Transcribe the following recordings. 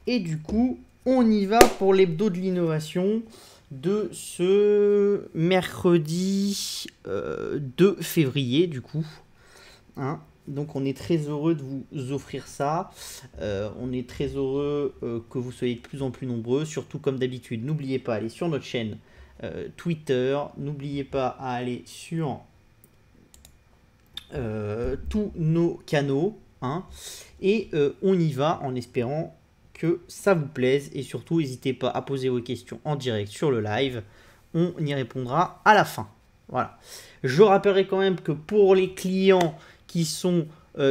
Et du coup, on y va pour l'hebdo de l'innovation de ce mercredi 2 février, du coup. Hein, donc on est très heureux de vous offrir ça. On est très heureux que vous soyez de plus en plus nombreux. Surtout comme d'habitude, n'oubliez pas d'aller sur notre chaîne Twitter. N'oubliez pas à aller sur tous nos canaux. Hein, et on y va en espérant que ça vous plaise. Et surtout, n'hésitez pas à poser vos questions en direct sur le live. On y répondra à la fin. Voilà. Je rappellerai quand même que pour les clients qui sont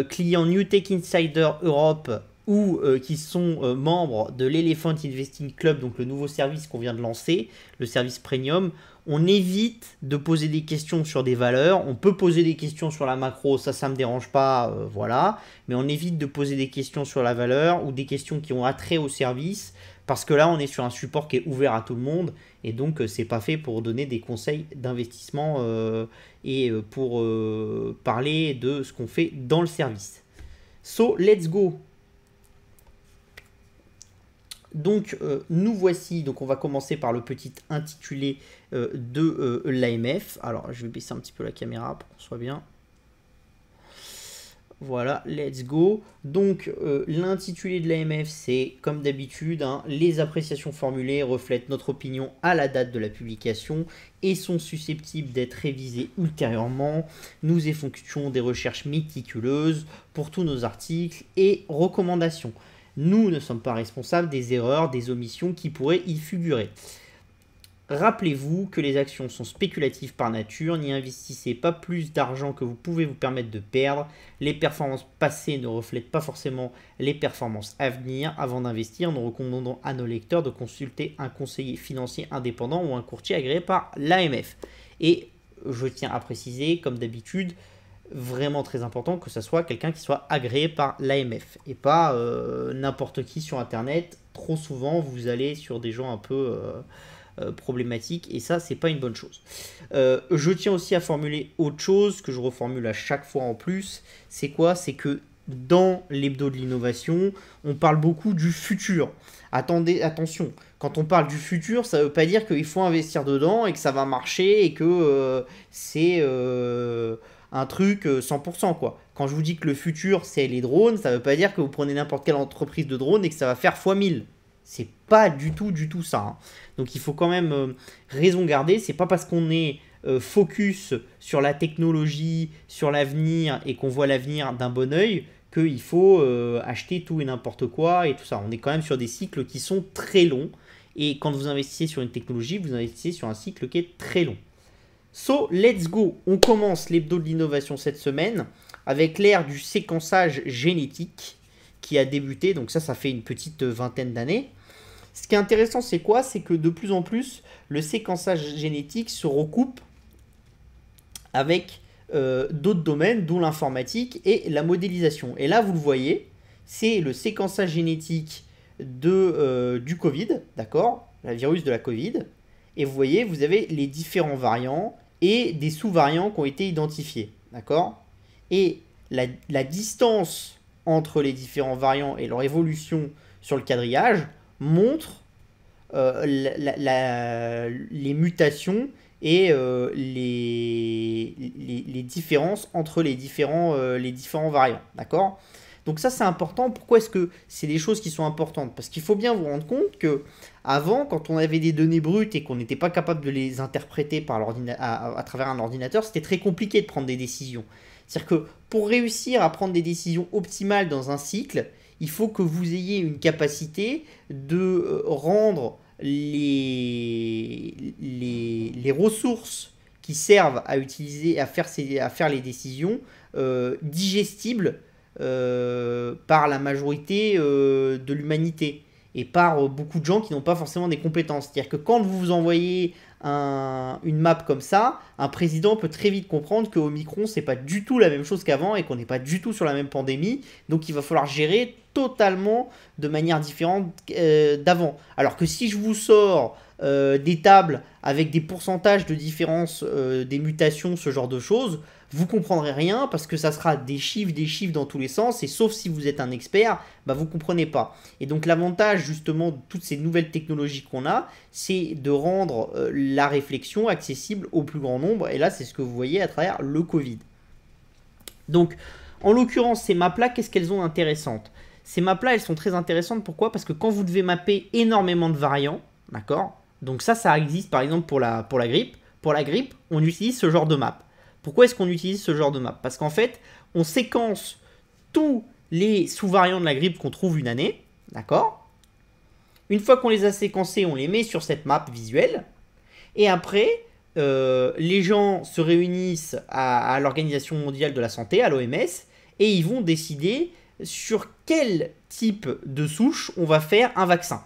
clients New Tech Insider Europe ou qui sont membres de l'Elephant Investing Club, donc le nouveau service qu'on vient de lancer, le service premium, on évite de poser des questions sur des valeurs. On peut poser des questions sur la macro, ça me dérange pas, voilà. Mais on évite de poser des questions sur la valeur ou des questions qui ont attrait au service, parce que là, on est sur un support qui est ouvert à tout le monde, et donc c'est pas fait pour donner des conseils d'investissement et pour parler de ce qu'on fait dans le service. So, let's go. Donc nous voici, donc on va commencer par le petit intitulé de l'AMF. Alors je vais baisser un petit peu la caméra pour qu'on soit bien. Voilà, let's go. Donc l'intitulé de l'AMF, c'est comme d'habitude, hein, les appréciations formulées reflètent notre opinion à la date de la publication et sont susceptibles d'être révisées ultérieurement. Nous effectuons des recherches méticuleuses pour tous nos articles et recommandations. Nous ne sommes pas responsables des erreurs, des omissions qui pourraient y figurer. Rappelez-vous que les actions sont spéculatives par nature, n'y investissez pas plus d'argent que vous pouvez vous permettre de perdre. Les performances passées ne reflètent pas forcément les performances à venir. Avant d'investir, nous recommandons à nos lecteurs de consulter un conseiller financier indépendant ou un courtier agréé par l'AMF. Et je tiens à préciser, comme d'habitude, vraiment très important que ça soit quelqu'un qui soit agréé par l'AMF et pas n'importe qui sur internet. Trop souvent vous allez sur des gens un peu problématiques et ça c'est pas une bonne chose. Je tiens aussi à formuler autre chose que je reformule à chaque fois en plus. C'est quoi? C'est que dans l'hebdo de l'innovation on parle beaucoup du futur. Attendez, attention, quand on parle du futur, ça veut pas dire qu'il faut investir dedans et que ça va marcher et que c'est un truc 100% quoi. Quand je vous dis que le futur c'est les drones, ça veut pas dire que vous prenez n'importe quelle entreprise de drones et que ça va faire x1000. C'est pas du tout ça. Hein. Donc il faut quand même raison garder. C'est pas parce qu'on est focus sur la technologie, sur l'avenir et qu'on voit l'avenir d'un bon oeil qu'il faut acheter tout et n'importe quoi et tout ça. On est quand même sur des cycles qui sont très longs. Et quand vous investissez sur une technologie, vous investissez sur un cycle qui est très long. So, let's go. On commence l'hebdo de l'innovation cette semaine avec l'ère du séquençage génétique qui a débuté. Donc ça fait une petite vingtaine d'années. Ce qui est intéressant, c'est quoi? C'est que de plus en plus, le séquençage génétique se recoupe avec d'autres domaines, dont l'informatique et la modélisation. Et là, vous le voyez, c'est le séquençage génétique du Covid, d'accord? Le virus de la Covid. Et vous voyez, vous avez les différents variants et des sous-variants qui ont été identifiés, d'accord? Et la distance entre les différents variants et leur évolution sur le quadrillage montre les mutations et les différences entre les différents variants, d'accord? Donc ça c'est important. Pourquoi est-ce que c'est des choses qui sont importantes? Parce qu'il faut bien vous rendre compte que avant, quand on avait des données brutes et qu'on n'était pas capable de les interpréter par à travers un ordinateur, c'était très compliqué de prendre des décisions. C'est-à-dire que pour réussir à prendre des décisions optimales dans un cycle, il faut que vous ayez une capacité de rendre les ressources qui servent à utiliser, à faire les décisions digestibles par la majorité de l'humanité et par beaucoup de gens qui n'ont pas forcément des compétences. C'est-à-dire que quand vous envoyez une map comme ça, un président peut très vite comprendre que Omicron, c'est pas du tout la même chose qu'avant et qu'on n'est pas du tout sur la même pandémie. Donc il va falloir gérer totalement de manière différente d'avant. Alors que si je vous sors des tables avec des pourcentages de différence des mutations, ce genre de choses, vous comprendrez rien parce que ça sera des chiffres dans tous les sens, et sauf si vous êtes un expert, bah vous comprenez pas. Et donc l'avantage justement de toutes ces nouvelles technologies qu'on a, c'est de rendre la réflexion accessible au plus grand nombre, et là c'est ce que vous voyez à travers le Covid. Donc en l'occurrence ces maps-là, qu'est-ce qu'elles ont d'intéressantes? Ces maps-là, elles sont très intéressantes, pourquoi? Parce que quand vous devez mapper énormément de variants, d'accord? Donc ça existe par exemple pour la grippe. Pour la grippe, on utilise ce genre de map. Pourquoi est-ce qu'on utilise ce genre de map? Parce qu'en fait, on séquence tous les sous-variants de la grippe qu'on trouve une année, d'accord? Une fois qu'on les a séquencés, on les met sur cette map visuelle. Et après, les gens se réunissent à l'Organisation mondiale de la santé, à l'OMS, et ils vont décider sur quel type de souche on va faire un vaccin.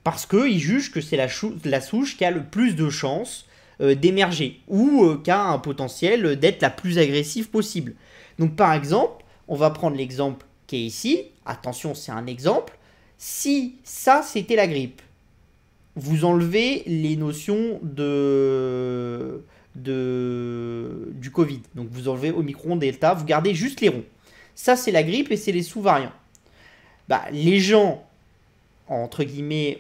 Parce qu'ils jugent que c'est la souche qui a le plus de chances d'émerger ou qui a un potentiel d'être la plus agressive possible. Donc par exemple, on va prendre l'exemple qui est ici. Attention, c'est un exemple. Si ça, c'était la grippe, vous enlevez les notions du Covid. Donc vous enlevez Omicron, Delta, vous gardez juste les ronds. Ça, c'est la grippe et c'est les sous-variants. Bah, les gens, entre guillemets,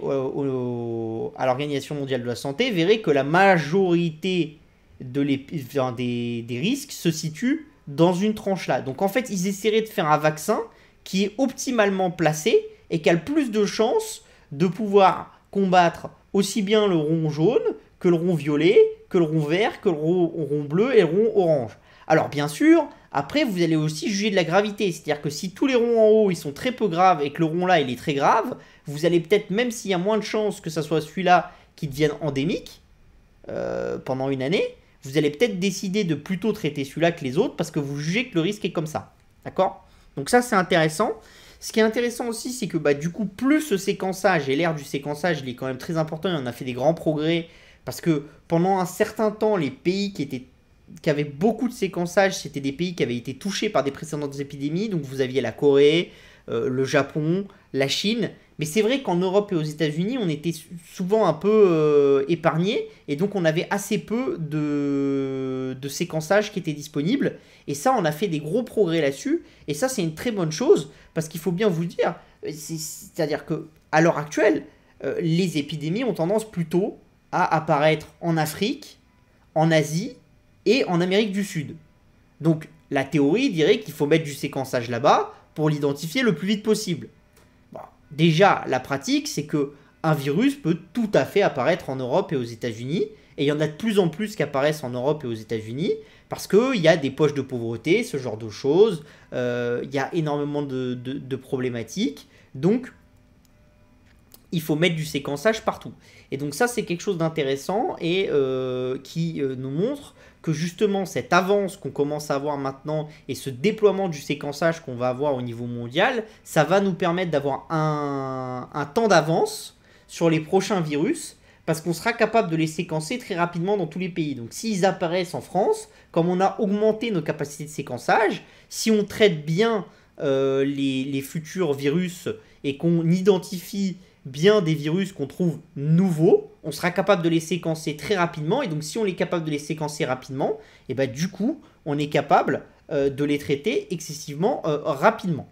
à l'Organisation mondiale de la santé, verraient que la majorité des risques se situe dans une tranche là. Donc en fait, ils essaieraient de faire un vaccin qui est optimalement placé et qui a le plus de chances de pouvoir combattre aussi bien le rond jaune que le rond violet, que le rond vert, que le rond bleu et le rond orange. Alors bien sûr, après vous allez aussi juger de la gravité, c'est-à-dire que si tous les ronds en haut ils sont très peu graves et que le rond là il est très grave, vous allez peut-être, même s'il y a moins de chances que ça soit celui-là qui devienne endémique pendant une année, vous allez peut-être décider de plutôt traiter celui-là que les autres parce que vous jugez que le risque est comme ça. D'accord? Donc ça c'est intéressant. Ce qui est intéressant aussi, c'est que bah, du coup, plus ce séquençage, et l'ère du séquençage, il est quand même très important, et on a fait des grands progrès, parce que pendant un certain temps, les pays qui avaient beaucoup de séquençage, c'était des pays qui avaient été touchés par des précédentes épidémies, donc vous aviez la Corée, le Japon, la Chine, mais c'est vrai qu'en Europe et aux États-Unis, on était souvent un peu épargnés, et donc on avait assez peu de séquençage qui était disponible, et ça, on a fait des gros progrès là-dessus, et ça, c'est une très bonne chose, parce qu'il faut bien vous dire, c'est-à-dire qu'à l'heure actuelle, les épidémies ont tendance plutôt à apparaître en Afrique, en Asie et en Amérique du Sud. Donc la théorie dirait qu'il faut mettre du séquençage là-bas pour l'identifier le plus vite possible. Bon, déjà, la pratique, c'est qu'un virus peut tout à fait apparaître en Europe et aux États-Unis, et il y en a de plus en plus qui apparaissent en Europe et aux États-Unis, parce qu'il y a des poches de pauvreté, ce genre de choses, il y a énormément de problématiques, donc il faut mettre du séquençage partout. Et donc ça, c'est quelque chose d'intéressant et qui nous montre que justement cette avance qu'on commence à avoir maintenant et ce déploiement du séquençage qu'on va avoir au niveau mondial, ça va nous permettre d'avoir un temps d'avance sur les prochains virus, parce qu'on sera capable de les séquencer très rapidement dans tous les pays. Donc s'ils apparaissent en France, comme on a augmenté nos capacités de séquençage, si on traite bien les futurs virus et qu'on identifie bien des virus qu'on trouve nouveaux, on sera capable de les séquencer très rapidement, et donc si on est capable de les séquencer rapidement, et ben du coup, on est capable de les traiter excessivement rapidement.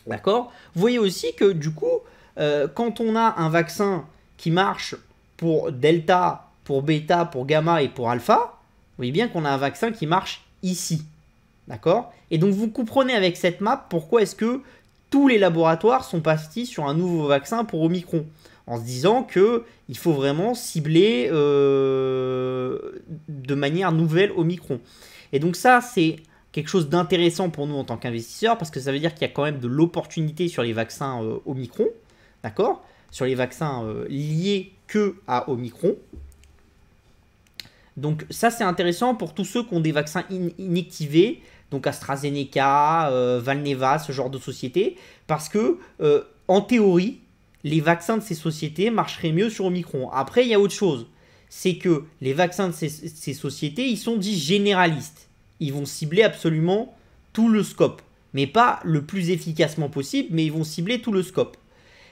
D'accord? Vous voyez aussi que du coup, quand on a un vaccin qui marche pour Delta, pour Beta, pour Gamma et pour Alpha, vous voyez bien qu'on a un vaccin qui marche ici. D'accord? Et donc vous comprenez avec cette map pourquoi est-ce que tous les laboratoires sont partis sur un nouveau vaccin pour Omicron, en se disant qu'il faut vraiment cibler de manière nouvelle Omicron. Et donc ça, c'est quelque chose d'intéressant pour nous en tant qu'investisseurs, parce que ça veut dire qu'il y a quand même de l'opportunité sur les vaccins Omicron, d'accord? Sur les vaccins liés que à Omicron. Donc ça, c'est intéressant pour tous ceux qui ont des vaccins inactivés, donc AstraZeneca, Valneva, ce genre de sociétés, parce que, en théorie, les vaccins de ces sociétés marcheraient mieux sur Omicron. Après, il y a autre chose, c'est que les vaccins de ces sociétés, ils sont dits généralistes. Ils vont cibler absolument tout le scope, mais pas le plus efficacement possible, mais ils vont cibler tout le scope.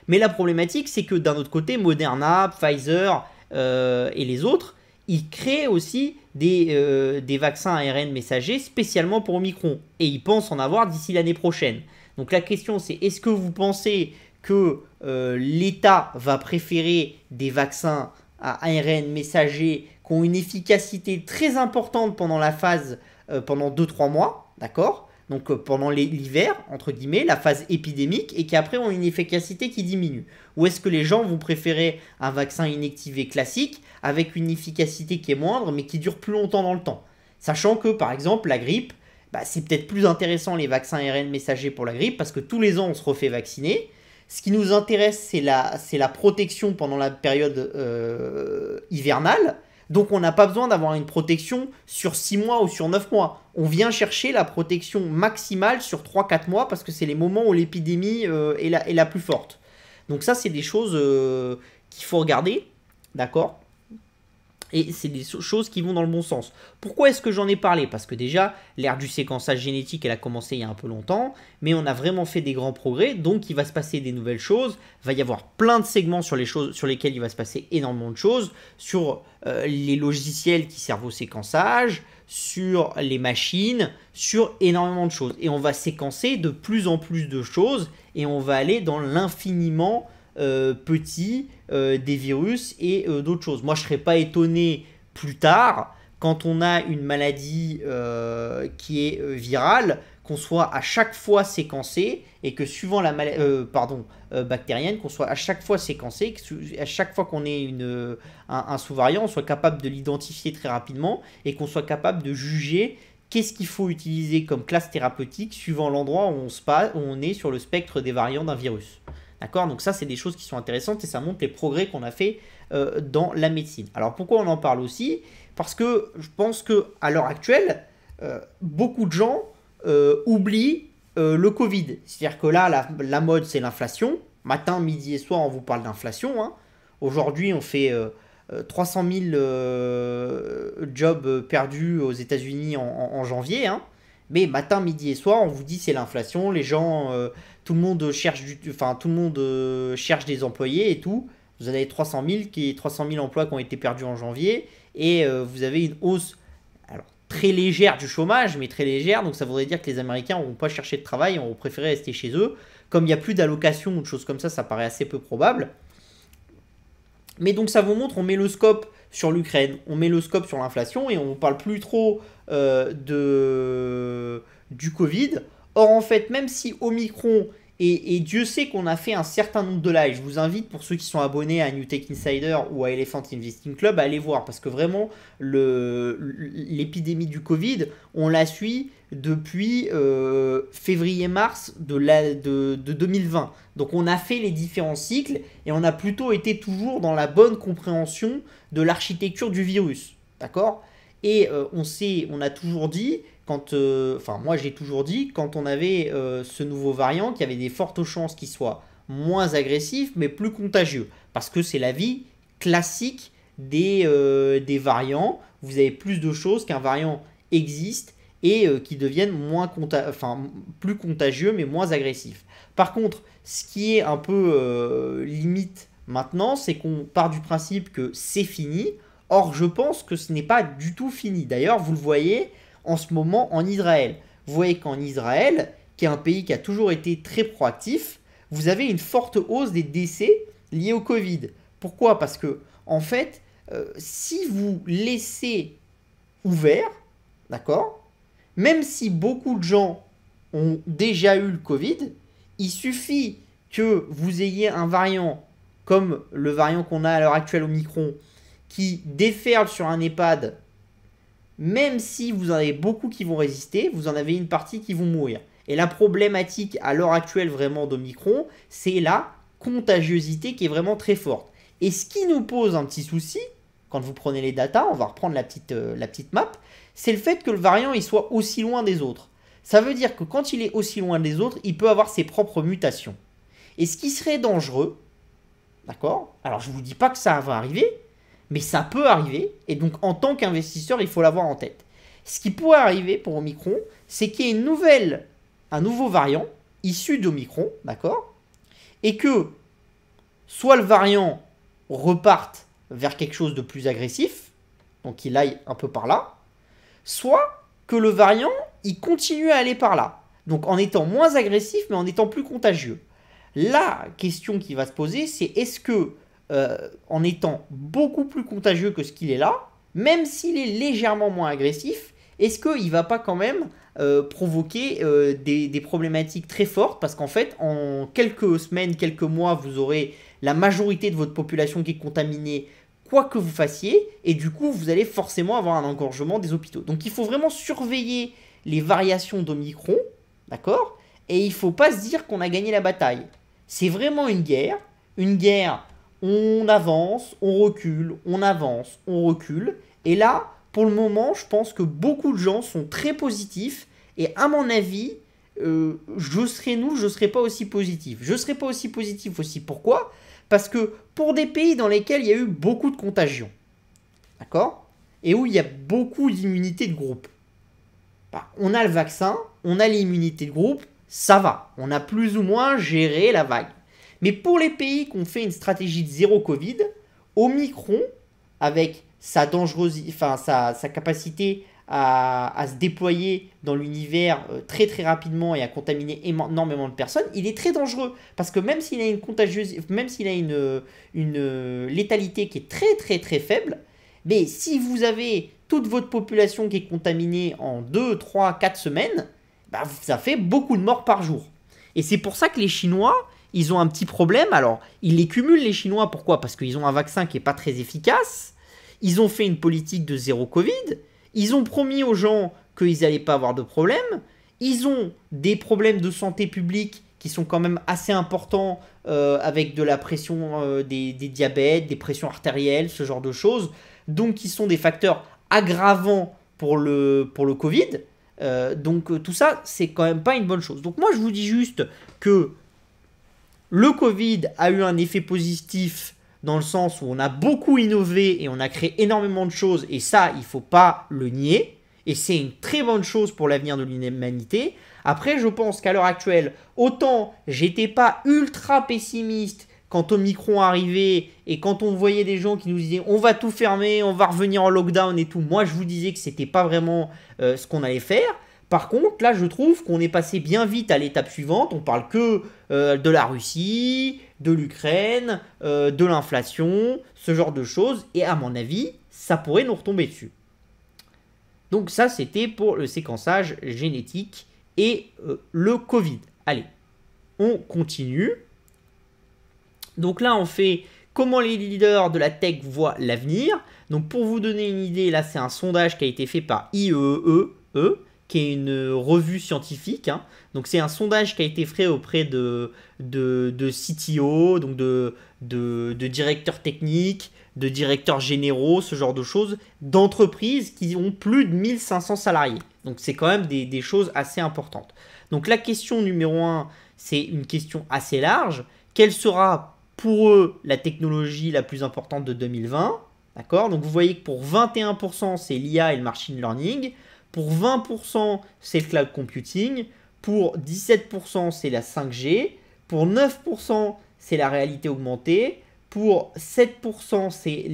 Mais la problématique, c'est que d'un autre côté, Moderna, Pfizer et les autres, ils créent aussi des vaccins ARN messagers spécialement pour Omicron. Et ils pensent en avoir d'ici l'année prochaine. Donc la question c'est, est-ce que vous pensez que l'État va préférer des vaccins à ARN messagers qui ont une efficacité très importante pendant la phase, pendant 2-3 mois, d'accord? Donc pendant l'hiver, entre guillemets, la phase épidémique, et qui après ont une efficacité qui diminue. Ou est-ce que les gens vont préférer un vaccin inactivé classique avec une efficacité qui est moindre mais qui dure plus longtemps dans le temps? Sachant que par exemple la grippe, c'est peut-être plus intéressant les vaccins ARN messagers pour la grippe parce que tous les ans on se refait vacciner. Ce qui nous intéresse c'est la protection pendant la période hivernale. Donc on n'a pas besoin d'avoir une protection sur 6 mois ou sur 9 mois. On vient chercher la protection maximale sur 3-4 mois parce que c'est les moments où l'épidémie est la plus forte. Donc ça c'est des choses qu'il faut regarder, d'accord? Et c'est des choses qui vont dans le bon sens. Pourquoi est-ce que j'en ai parlé? Parce que déjà, l'ère du séquençage génétique, elle a commencé il y a un peu longtemps, mais on a vraiment fait des grands progrès, donc il va se passer des nouvelles choses, il va y avoir plein de segments sur lesquels il va se passer énormément de choses, sur les logiciels qui servent au séquençage, sur les machines, sur énormément de choses. Et on va séquencer de plus en plus de choses, et on va aller dans l'infiniment petit des virus et d'autres choses. Moi, je ne serais pas étonné plus tard, quand on a une maladie qui est virale, qu'on soit à chaque fois séquencé et que suivant la maladie, bactérienne, qu'on soit à chaque fois séquencé, à chaque fois qu'on ait un sous-variant, on soit capable de l'identifier très rapidement et qu'on soit capable de juger qu'est-ce qu'il faut utiliser comme classe thérapeutique suivant l'endroit où on est sur le spectre des variants d'un virus. D'accord? Donc ça, c'est des choses qui sont intéressantes et ça montre les progrès qu'on a fait dans la médecine. Alors pourquoi on en parle aussi? Parce que je pense qu'à l'heure actuelle, beaucoup de gens oublient le Covid. C'est-à-dire que là, la mode, c'est l'inflation. Matin, midi et soir, on vous parle d'inflation. Hein. Aujourd'hui, on fait 300 000 jobs perdus aux États-Unis en janvier. Hein. Mais matin, midi et soir, on vous dit c'est l'inflation. Les gens, tout le monde cherche des employés et tout. Vous avez 300 000 emplois qui ont été perdus en janvier. Et vous avez une hausse très légère du chômage, mais très légère. Donc ça voudrait dire que les Américains n'auront pas cherché de travail, ont préféré rester chez eux. Comme il n'y a plus d'allocations ou de choses comme ça paraît assez peu probable. Mais donc ça vous montre, on met le scope sur l'Ukraine, on met le scope sur l'inflation et on ne parle plus trop du Covid. Or en fait, même si Omicron, et Dieu sait qu'on a fait un certain nombre de lives, je vous invite pour ceux qui sont abonnés à New Tech Insider ou à Elephant Investing Club à aller voir parce que vraiment l'épidémie du Covid, on la suit depuis février-mars de 2020. Donc on a fait les différents cycles et on a plutôt été toujours dans la bonne compréhension de l'architecture du virus. D'accord? Et on a toujours dit, moi j'ai toujours dit, quand on avait ce nouveau variant, qu'il y avait des fortes chances qu'il soit moins agressif mais plus contagieux. Parce que c'est la vie classique des variants. Vous avez plus de choses qu'un variant existe et qui deviennent plus contagieux mais moins agressifs. Par contre, ce qui est un peu limite maintenant, c'est qu'on part du principe que c'est fini. Or, je pense que ce n'est pas du tout fini. D'ailleurs, vous le voyez en ce moment en Israël. Vous voyez qu'en Israël, qui est un pays qui a toujours été très proactif, vous avez une forte hausse des décès liés au Covid. Pourquoi? Parce que, en fait, si vous laissez ouvert, d'accord, même si beaucoup de gens ont déjà eu le Covid, il suffit que vous ayez un variant comme le variant qu'on a à l'heure actuelle Omicron qui déferle sur un EHPAD, même si vous en avez beaucoup qui vont résister, vous en avez une partie qui vont mourir. Et la problématique à l'heure actuelle vraiment d'Omicron, c'est la contagiosité qui est vraiment très forte. Et ce qui nous pose un petit souci, quand vous prenez les datas, on va reprendre la petite map, c'est le fait que le variant il soit aussi loin des autres. Ça veut dire que quand il est aussi loin des autres, il peut avoir ses propres mutations. Et ce qui serait dangereux, d'accord? Alors je ne vous dis pas que ça va arriver, mais ça peut arriver, et donc en tant qu'investisseur, il faut l'avoir en tête. Ce qui pourrait arriver pour Omicron, c'est qu'il y ait un nouveau variant issu d'Omicron, d'accord? Et que soit le variant reparte vers quelque chose de plus agressif, donc il aille un peu par là, soit que le variant, il continue à aller par là, donc en étant moins agressif, mais en étant plus contagieux. La question qui va se poser, c'est est-ce que, en étant beaucoup plus contagieux que ce qu'il est là, même s'il est légèrement moins agressif, est-ce qu'il ne va pas quand même provoquer des problématiques très fortes? Parce qu'en fait, en quelques semaines, quelques mois, vous aurez la majorité de votre population qui est contaminée, quoi que vous fassiez, et du coup, vous allez forcément avoir un engorgement des hôpitaux. Donc il faut vraiment surveiller les variations d'Omicron, d'accord? Et il ne faut pas se dire qu'on a gagné la bataille. C'est vraiment une guerre. Une guerre, on avance, on recule, on avance, on recule. Et là, pour le moment, je pense que beaucoup de gens sont très positifs. Et à mon avis, je serais pas aussi positif. Je serais pas aussi positif aussi. Pourquoi? Parce que pour des pays dans lesquels il y a eu beaucoup de contagions, d'accord? Et où il y a beaucoup d'immunité de groupe. Bah, on a le vaccin, on a l'immunité de groupe, ça va. On a plus ou moins géré la vague. Mais pour les pays qui ont fait une stratégie de zéro Covid, Omicron, avec sa dangerosité, enfin sa capacité à se déployer dans l'univers très très rapidement et à contaminer énormément de personnes, il est très dangereux. Parce que même s'il a même s'il a une létalité qui est très très très faible, mais si vous avez toute votre population qui est contaminée en 2, 3, 4 semaines, bah, ça fait beaucoup de morts par jour. Et c'est pour ça que les Chinois, ils ont un petit problème. Alors, ils les cumulent, les Chinois. Pourquoi? Parce qu'ils ont un vaccin qui n'est pas très efficace. Ils ont fait une politique de zéro Covid. Ils ont promis aux gens qu'ils n'allaient pas avoir de problème. Ils ont des problèmes de santé publique qui sont quand même assez importants avec de la pression, des diabètes, des pressions artérielles, ce genre de choses. Donc, qui sont des facteurs aggravants pour le Covid. Donc tout ça, c'est quand même pas une bonne chose. Donc moi, je vous dis juste que le Covid a eu un effet positif dans le sens où on a beaucoup innové et on a créé énormément de choses. Et ça, il ne faut pas le nier. Et c'est une très bonne chose pour l'avenir de l'humanité. Après, je pense qu'à l'heure actuelle, autant j'étais pas ultra pessimiste quand Omicron arrivait et quand on voyait des gens qui nous disaient on va tout fermer, on va revenir en lockdown et tout, moi je vous disais que c'était pas vraiment ce qu'on allait faire. Par contre, là je trouve qu'on est passé bien vite à l'étape suivante, on parle que de la Russie, de l'Ukraine, de l'inflation, ce genre de choses, et à mon avis, ça pourrait nous retomber dessus. Donc ça c'était pour le séquençage génétique et le Covid. Allez, on continue. Donc là, on fait comment les leaders de la tech voient l'avenir. Donc pour vous donner une idée, là, c'est un sondage qui a été fait par IEEE, qui est une revue scientifique. Hein. Donc c'est un sondage qui a été fait auprès de CTO, donc de directeurs techniques, de directeurs généraux, ce genre de choses, d'entreprises qui ont plus de 1500 salariés. Donc c'est quand même des choses assez importantes. Donc la question numéro 1, c'est une question assez large. Quelle sera pour eux la technologie la plus importante de 2020? D'accord? Donc vous voyez que pour 21%, c'est l'IA et le machine learning. Pour 20%, c'est le cloud computing. Pour 17%, c'est la 5G. Pour 9%, c'est la réalité augmentée. Pour 7%, c'est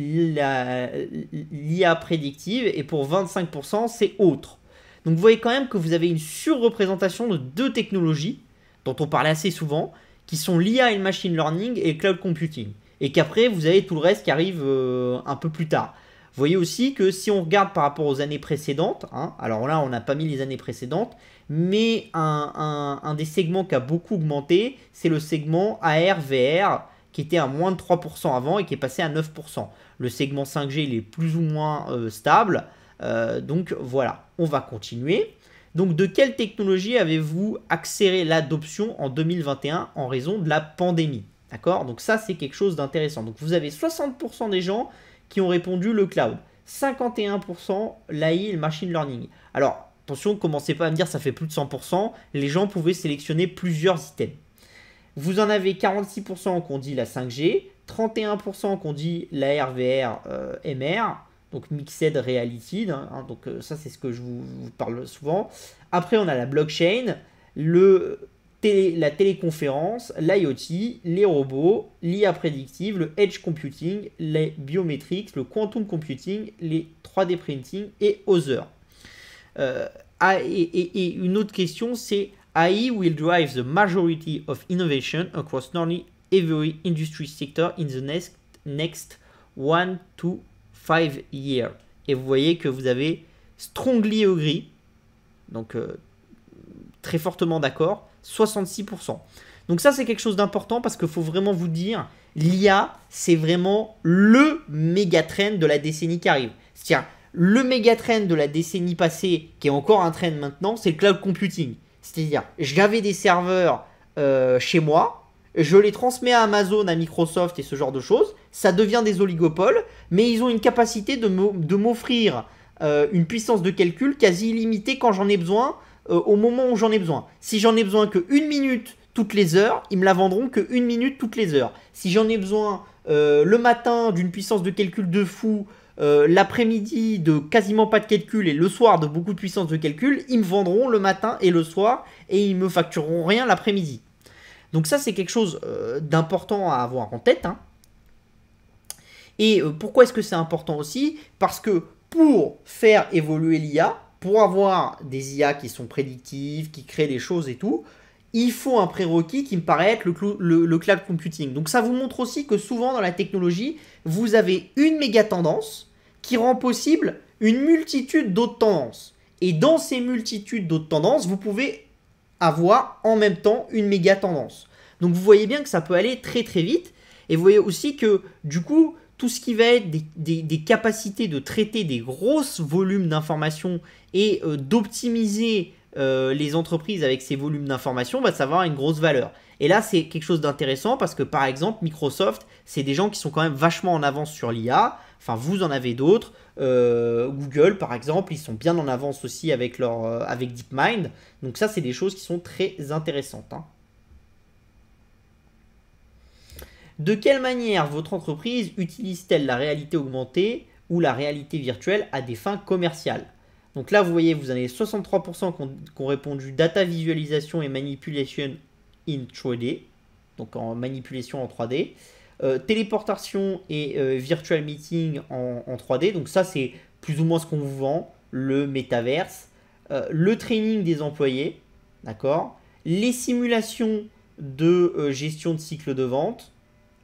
l'IA prédictive. Et pour 25%, c'est autre. Donc vous voyez quand même que vous avez une surreprésentation de deux technologies dont on parlait assez souvent, qui sont l'IA et le machine learning et le cloud computing. Et qu'après, vous avez tout le reste qui arrive un peu plus tard. Vous voyez aussi que si on regarde par rapport aux années précédentes, hein, alors là, on n'a pas mis les années précédentes, mais un des segments qui a beaucoup augmenté, c'est le segment AR-VR, qui était à moins de 3% avant et qui est passé à 9%. Le segment 5G, il est plus ou moins stable. Donc voilà, on va continuer. Donc de quelle technologie avez-vous accéléré l'adoption en 2021 en raison de la pandémie? D'accord? Donc ça, c'est quelque chose d'intéressant. Donc vous avez 60% des gens qui ont répondu le cloud, 51% l'AI et le machine learning. Alors, attention, commencez pas à me dire ça fait plus de 100%. Les gens pouvaient sélectionner plusieurs items. Vous en avez 46% qui ont dit la 5G, 31% qui ont dit la RVR MR, donc Mixed Reality, hein, donc ça c'est ce que je vous parle souvent. Après on a la blockchain, le la téléconférence, l'IoT, les robots, l'IA prédictive, le edge computing, les biometrics, le quantum computing, les 3D printing et other. Et une autre question, c'est AI will drive the majority of innovation across nearly every industry sector in the next 1 to 5 years. Et vous voyez que vous avez strongly agree, donc très fortement d'accord, 66%. Donc ça, c'est quelque chose d'important parce qu'il faut vraiment vous dire, l'IA, c'est vraiment le méga trend de la décennie qui arrive. C'est-à-dire, le méga trend de la décennie passée, qui est encore un trend maintenant, c'est le cloud computing. C'est-à-dire, j'avais des serveurs chez moi, je les transmets à Amazon, à Microsoft et ce genre de choses, ça devient des oligopoles, mais ils ont une capacité de m'offrir une puissance de calcul quasi illimitée quand j'en ai besoin, au moment où j'en ai besoin. Si j'en ai besoin que 1 minute toutes les heures, ils me la vendront que 1 minute toutes les heures. Si j'en ai besoin le matin d'une puissance de calcul de fou, l'après-midi de quasiment pas de calcul et le soir de beaucoup de puissance de calcul, ils me vendront le matin et le soir et ils me factureront rien l'après-midi. Donc ça, c'est quelque chose d'important à avoir en tête. Hein. Et pourquoi est-ce que c'est important aussi? Parce que pour faire évoluer l'IA, pour avoir des IA qui sont prédictives, qui créent des choses et tout, il faut un prérequis qui me paraît être le cloud computing. Donc ça vous montre aussi que souvent dans la technologie, vous avez une méga tendance qui rend possible une multitude d'autres tendances. Et dans ces multitudes d'autres tendances, vous pouvez avoir en même temps une méga tendance. Donc vous voyez bien que ça peut aller très très vite. Et vous voyez aussi que du coup, tout ce qui va être des capacités de traiter des grosses volumes d'informations et d'optimiser les entreprises avec ces volumes d'informations, ça va avoir une grosse valeur. Et là, c'est quelque chose d'intéressant parce que par exemple, Microsoft, c'est des gens qui sont quand même vachement en avance sur l'IA. Enfin, vous en avez d'autres. Google, par exemple, ils sont bien en avance aussi avec DeepMind. Donc ça, c'est des choses qui sont très intéressantes. Hein. De quelle manière votre entreprise utilise-t-elle la réalité augmentée ou la réalité virtuelle à des fins commerciales? Donc là, vous voyez, vous en avez 63% qui ont répondu data visualisation et manipulation in 3D, donc en manipulation en 3D. Téléportation et virtual meeting en 3D, donc ça c'est plus ou moins ce qu'on vous vend, le métaverse. Le training des employés, d'accord. Les simulations de gestion de cycle de vente.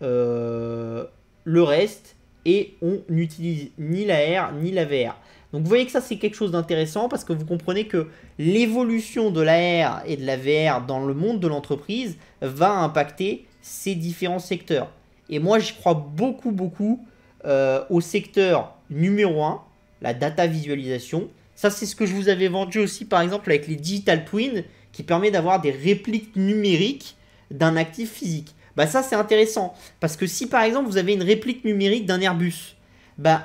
Le reste, et on n'utilise ni la R ni la VR. Donc vous voyez que ça c'est quelque chose d'intéressant parce que vous comprenez que l'évolution de la R et de la VR dans le monde de l'entreprise va impacter ces différents secteurs. Et moi j'y crois beaucoup au secteur numéro 1, la data visualisation. Ça c'est ce que je vous avais vendu aussi par exemple avec les digital twins qui permet d'avoir des répliques numériques d'un actif physique. Ça c'est intéressant parce que si par exemple vous avez une réplique numérique d'un Airbus,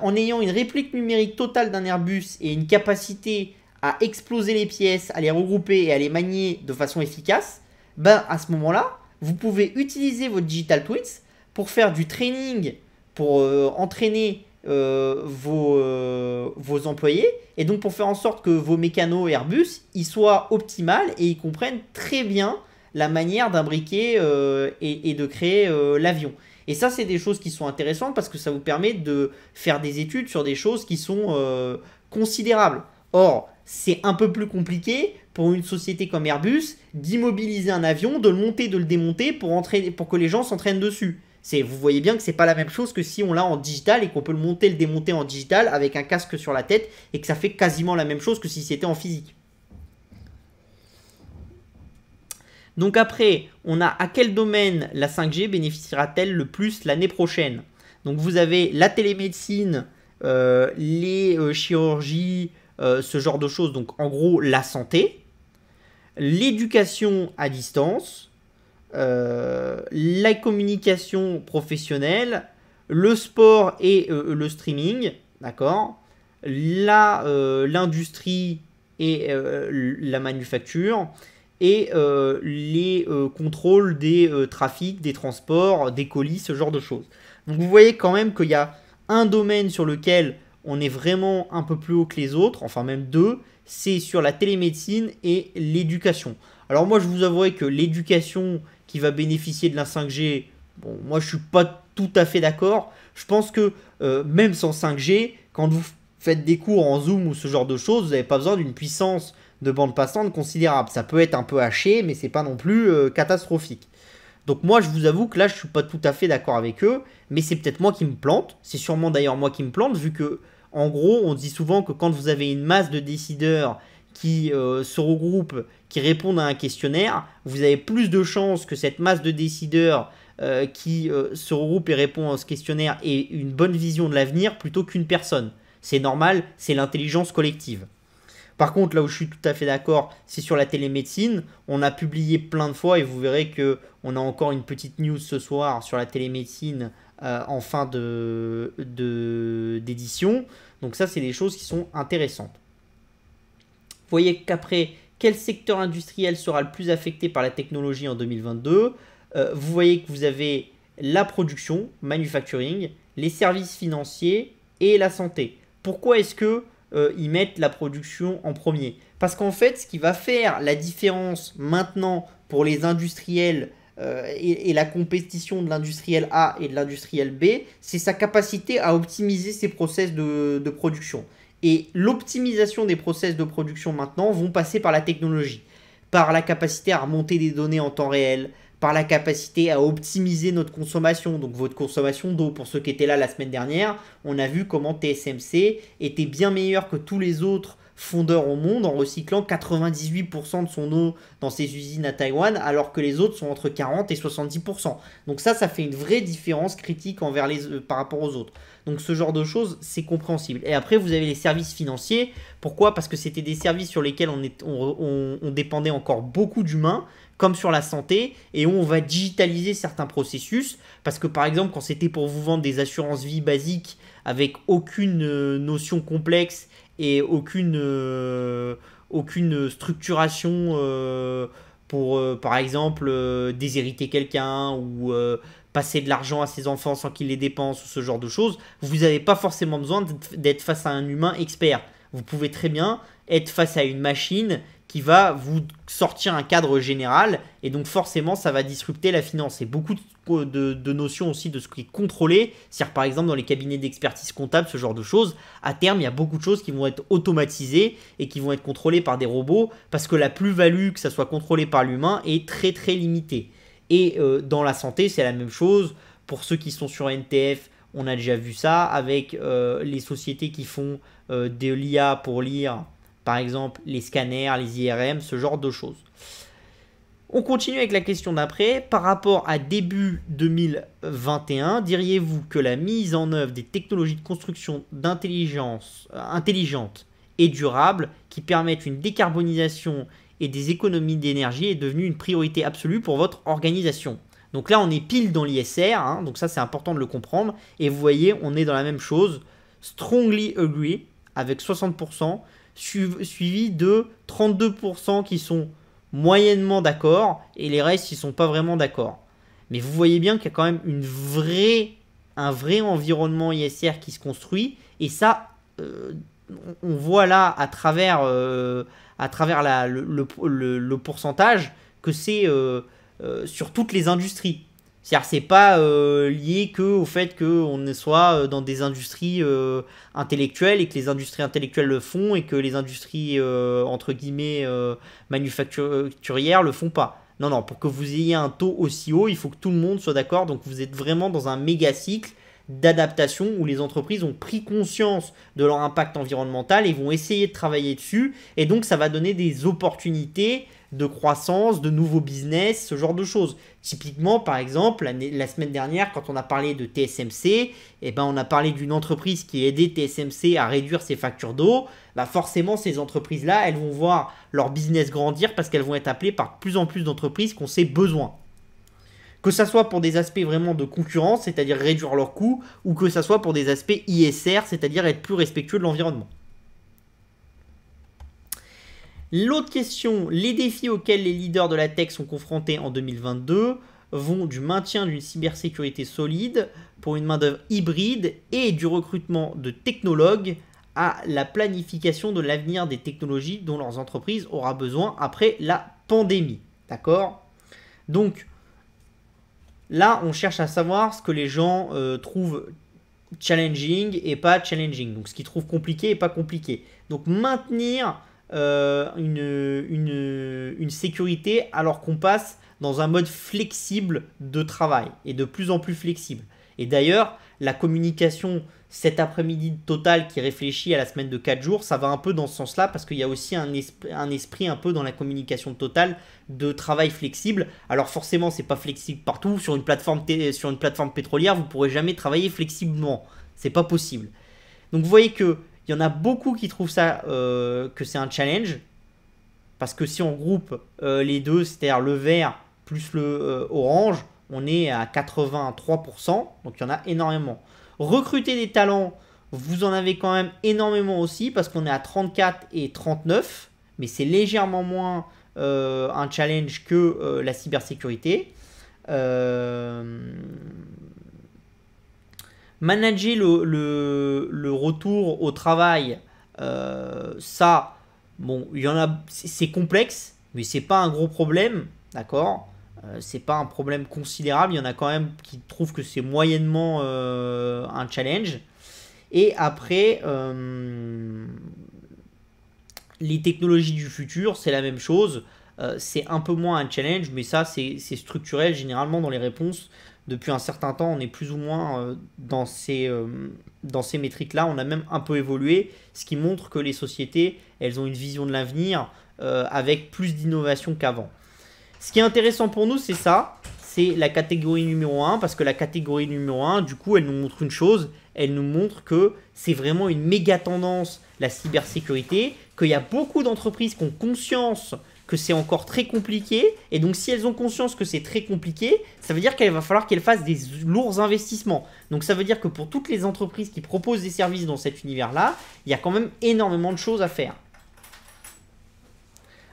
en ayant une réplique numérique totale d'un Airbus et une capacité à exploser les pièces, à les regrouper et à les manier de façon efficace, à ce moment-là, vous pouvez utiliser votre digital twins pour faire du training, pour entraîner vos employés et donc pour faire en sorte que vos mécanos Airbus ils soient optimales et ils comprennent très bien la manière d'imbriquer et de créer l'avion. Et ça, c'est des choses qui sont intéressantes parce que ça vous permet de faire des études sur des choses qui sont considérables. Or, c'est un peu plus compliqué pour une société comme Airbus d'immobiliser un avion, de le monter, de le démonter pour que les gens s'entraînent dessus. Vous voyez bien que c'est pas la même chose que si on l'a en digital et qu'on peut le monter, le démonter en digital avec un casque sur la tête et que ça fait quasiment la même chose que si c'était en physique. Donc après, on a à quel domaine la 5G bénéficiera-t-elle le plus l'année prochaine? Donc vous avez la télémédecine, les chirurgies, ce genre de choses. Donc en gros, la santé, l'éducation à distance, la communication professionnelle, le sport et le streaming, d'accord, l'industrie et la manufacture, et les contrôles des trafics, des transports, des colis, ce genre de choses. Donc vous voyez quand même qu'il y a un domaine sur lequel on est vraiment un peu plus haut que les autres, enfin même deux, c'est sur la télémédecine et l'éducation. Alors moi, je vous avouerai que l'éducation qui va bénéficier de la 5G, bon, moi, je suis pas tout à fait d'accord. Je pense que même sans 5G, quand vous faites des cours en Zoom ou ce genre de choses, vous n'avez pas besoin d'une puissance de bande passante considérable. Ça peut être un peu haché, mais c'est pas non plus catastrophique. Donc moi, je vous avoue que là, je suis pas tout à fait d'accord avec eux, mais c'est peut-être moi qui me plante. C'est sûrement d'ailleurs moi qui me plante, vu que, en gros, on dit souvent que quand vous avez une masse de décideurs qui se regroupent, qui répondent à un questionnaire, vous avez plus de chances que cette masse de décideurs qui se regroupe et répond à ce questionnaire ait une bonne vision de l'avenir plutôt qu'une personne. C'est normal, c'est l'intelligence collective. Par contre, là où je suis tout à fait d'accord, c'est sur la télémédecine. On a publié plein de fois et vous verrez qu'on a encore une petite news ce soir sur la télémédecine en fin d'édition. Donc ça, c'est des choses qui sont intéressantes. Vous voyez qu'après, quel secteur industriel sera le plus affecté par la technologie en 2022 ? Vous voyez que vous avez la production, manufacturing, les services financiers et la santé. Pourquoi est-ce que ils mettent la production en premier? Parce qu'en fait, ce qui va faire la différence maintenant pour les industriels et la compétition de l'industriel A et de l'industriel B, c'est sa capacité à optimiser ses process de production. Et l'optimisation des process de production maintenant vont passer par la technologie, par la capacité à remonter des données en temps réel, par la capacité à optimiser notre consommation, donc votre consommation d'eau. Pour ceux qui étaient là la semaine dernière, on a vu comment TSMC était bien meilleur que tous les autres fondeurs au monde en recyclant 98% de son eau dans ses usines à Taïwan, alors que les autres sont entre 40 et 70%. Donc ça fait une vraie différence critique par rapport aux autres. Donc ce genre de choses, c'est compréhensible. Et après, vous avez les services financiers. Pourquoi? Parce que c'était des services sur lesquels on dépendait encore beaucoup d'humains, comme sur la santé, et où on va digitaliser certains processus. Parce que par exemple, quand c'était pour vous vendre des assurances vie basiques avec aucune notion complexe et aucune structuration pour, par exemple, déshériter quelqu'un ou passer de l'argent à ses enfants sans qu'ils les dépensent ou ce genre de choses, vous n'avez pas forcément besoin d'être face à un humain expert. Vous pouvez très bien être face à une machine qui va vous sortir un cadre général et donc forcément ça va disrupter la finance. Et beaucoup de notions aussi de ce qui est contrôlé, c'est-à-dire par exemple dans les cabinets d'expertise comptable, ce genre de choses, à terme il y a beaucoup de choses qui vont être automatisées et qui vont être contrôlées par des robots parce que la plus-value que ça soit contrôlé par l'humain est très très limitée. Et dans la santé c'est la même chose, pour ceux qui sont sur NTF, on a déjà vu ça avec les sociétés qui font de l'IA pour lire par exemple les scanners, les IRM, ce genre de choses. On continue avec la question d'après. Par rapport à début 2021, diriez-vous que la mise en œuvre des technologies de construction intelligente et durable qui permettent une décarbonisation et des économies d'énergie est devenue une priorité absolue pour votre organisation? Donc là, on est pile dans l'ISR, hein, donc ça c'est important de le comprendre. Et vous voyez, on est dans la même chose. Strongly agree avec 60%. Suivi de 32% qui sont moyennement d'accord et les restes qui ne sont pas vraiment d'accord. Mais vous voyez bien qu'il y a quand même un vrai environnement ISR qui se construit et ça, on voit là à travers le pourcentage que c'est sur toutes les industries. C'est-à-dire c'est pas lié qu'au fait qu'on soit dans des industries intellectuelles et que les industries intellectuelles le font et que les industries entre guillemets manufacturières le font pas. Non, non, pour que vous ayez un taux aussi haut, il faut que tout le monde soit d'accord. Donc vous êtes vraiment dans un méga cycle d'adaptation où les entreprises ont pris conscience de leur impact environnemental et vont essayer de travailler dessus. Et donc ça va donner des opportunités de croissance, de nouveaux business, ce genre de choses. Typiquement, par exemple, la semaine dernière, quand on a parlé de TSMC, eh ben, on a parlé d'une entreprise qui a aidé TSMC à réduire ses factures d'eau. Bah forcément, ces entreprises-là, elles vont voir leur business grandir parce qu'elles vont être appelées par plus en plus d'entreprises qui ont ces besoins. Que ça soit pour des aspects vraiment de concurrence, c'est-à-dire réduire leurs coûts, ou que ça soit pour des aspects ISR, c'est-à-dire être plus respectueux de l'environnement. L'autre question, les défis auxquels les leaders de la tech sont confrontés en 2022 vont du maintien d'une cybersécurité solide pour une main-d'œuvre hybride et du recrutement de technologues à la planification de l'avenir des technologies dont leurs entreprises aura besoin après la pandémie. D'accord? Donc, là, on cherche à savoir ce que les gens trouvent challenging et pas challenging. Donc, ce qu'ils trouvent compliqué et pas compliqué. Donc, maintenir une sécurité alors qu'on passe dans un mode flexible de travail et de plus en plus flexible. Et d'ailleurs, la communication cet après-midi de Total qui réfléchit à la semaine de 4 jours, ça va un peu dans ce sens-là parce qu'il y a aussi un esprit un peu dans la communication de Total de travail flexible. Alors forcément, c'est pas flexible partout. Sur une plateforme pétrolière, vous ne pourrez jamais travailler flexiblement. C'est pas possible. Donc vous voyez qu'il y en a beaucoup qui trouvent ça que c'est un challenge. Parce que si on groupe les deux, c'est-à-dire le vert plus le orange, on est à 83%. Donc il y en a énormément. Recruter des talents, vous en avez quand même énormément aussi parce qu'on est à 34 et 39. Mais c'est légèrement moins un challenge que la cybersécurité. Manager le retour au travail, ça, bon, il y en a, c'est complexe, mais c'est pas un gros problème, d'accord? C'est pas un problème considérable. Il y en a quand même qui trouvent que c'est moyennement un challenge. Et après, les technologies du futur, c'est la même chose. C'est un peu moins un challenge, mais ça, c'est structurel. Généralement, dans les réponses, depuis un certain temps, on est plus ou moins dans ces métriques-là. On a même un peu évolué, ce qui montre que les sociétés, elles ont une vision de l'avenir avec plus d'innovation qu'avant. Ce qui est intéressant pour nous, c'est ça. C'est la catégorie numéro 1, parce que la catégorie numéro 1, du coup, elle nous montre une chose. Elle nous montre que c'est vraiment une méga tendance, la cybersécurité, qu'il y a beaucoup d'entreprises qui ont conscience que c'est encore très compliqué. Et donc, si elles ont conscience que c'est très compliqué, ça veut dire qu'il va falloir qu'elles fassent des lourds investissements. Donc, ça veut dire que pour toutes les entreprises qui proposent des services dans cet univers-là, il y a quand même énormément de choses à faire.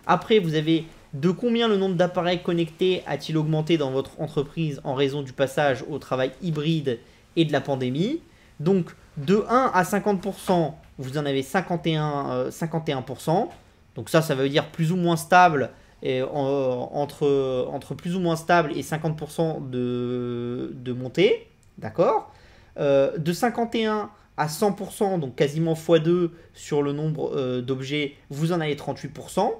Après, vous avez de combien le nombre d'appareils connectés a-t-il augmenté dans votre entreprise en raison du passage au travail hybride et de la pandémie. Donc, de 1 à 50%, vous en avez 51%. Donc ça veut dire plus ou moins stable, entre plus ou moins stable et 50% de montée. D'accord. De 51 à 100%, donc quasiment x2 sur le nombre d'objets, vous en avez 38%.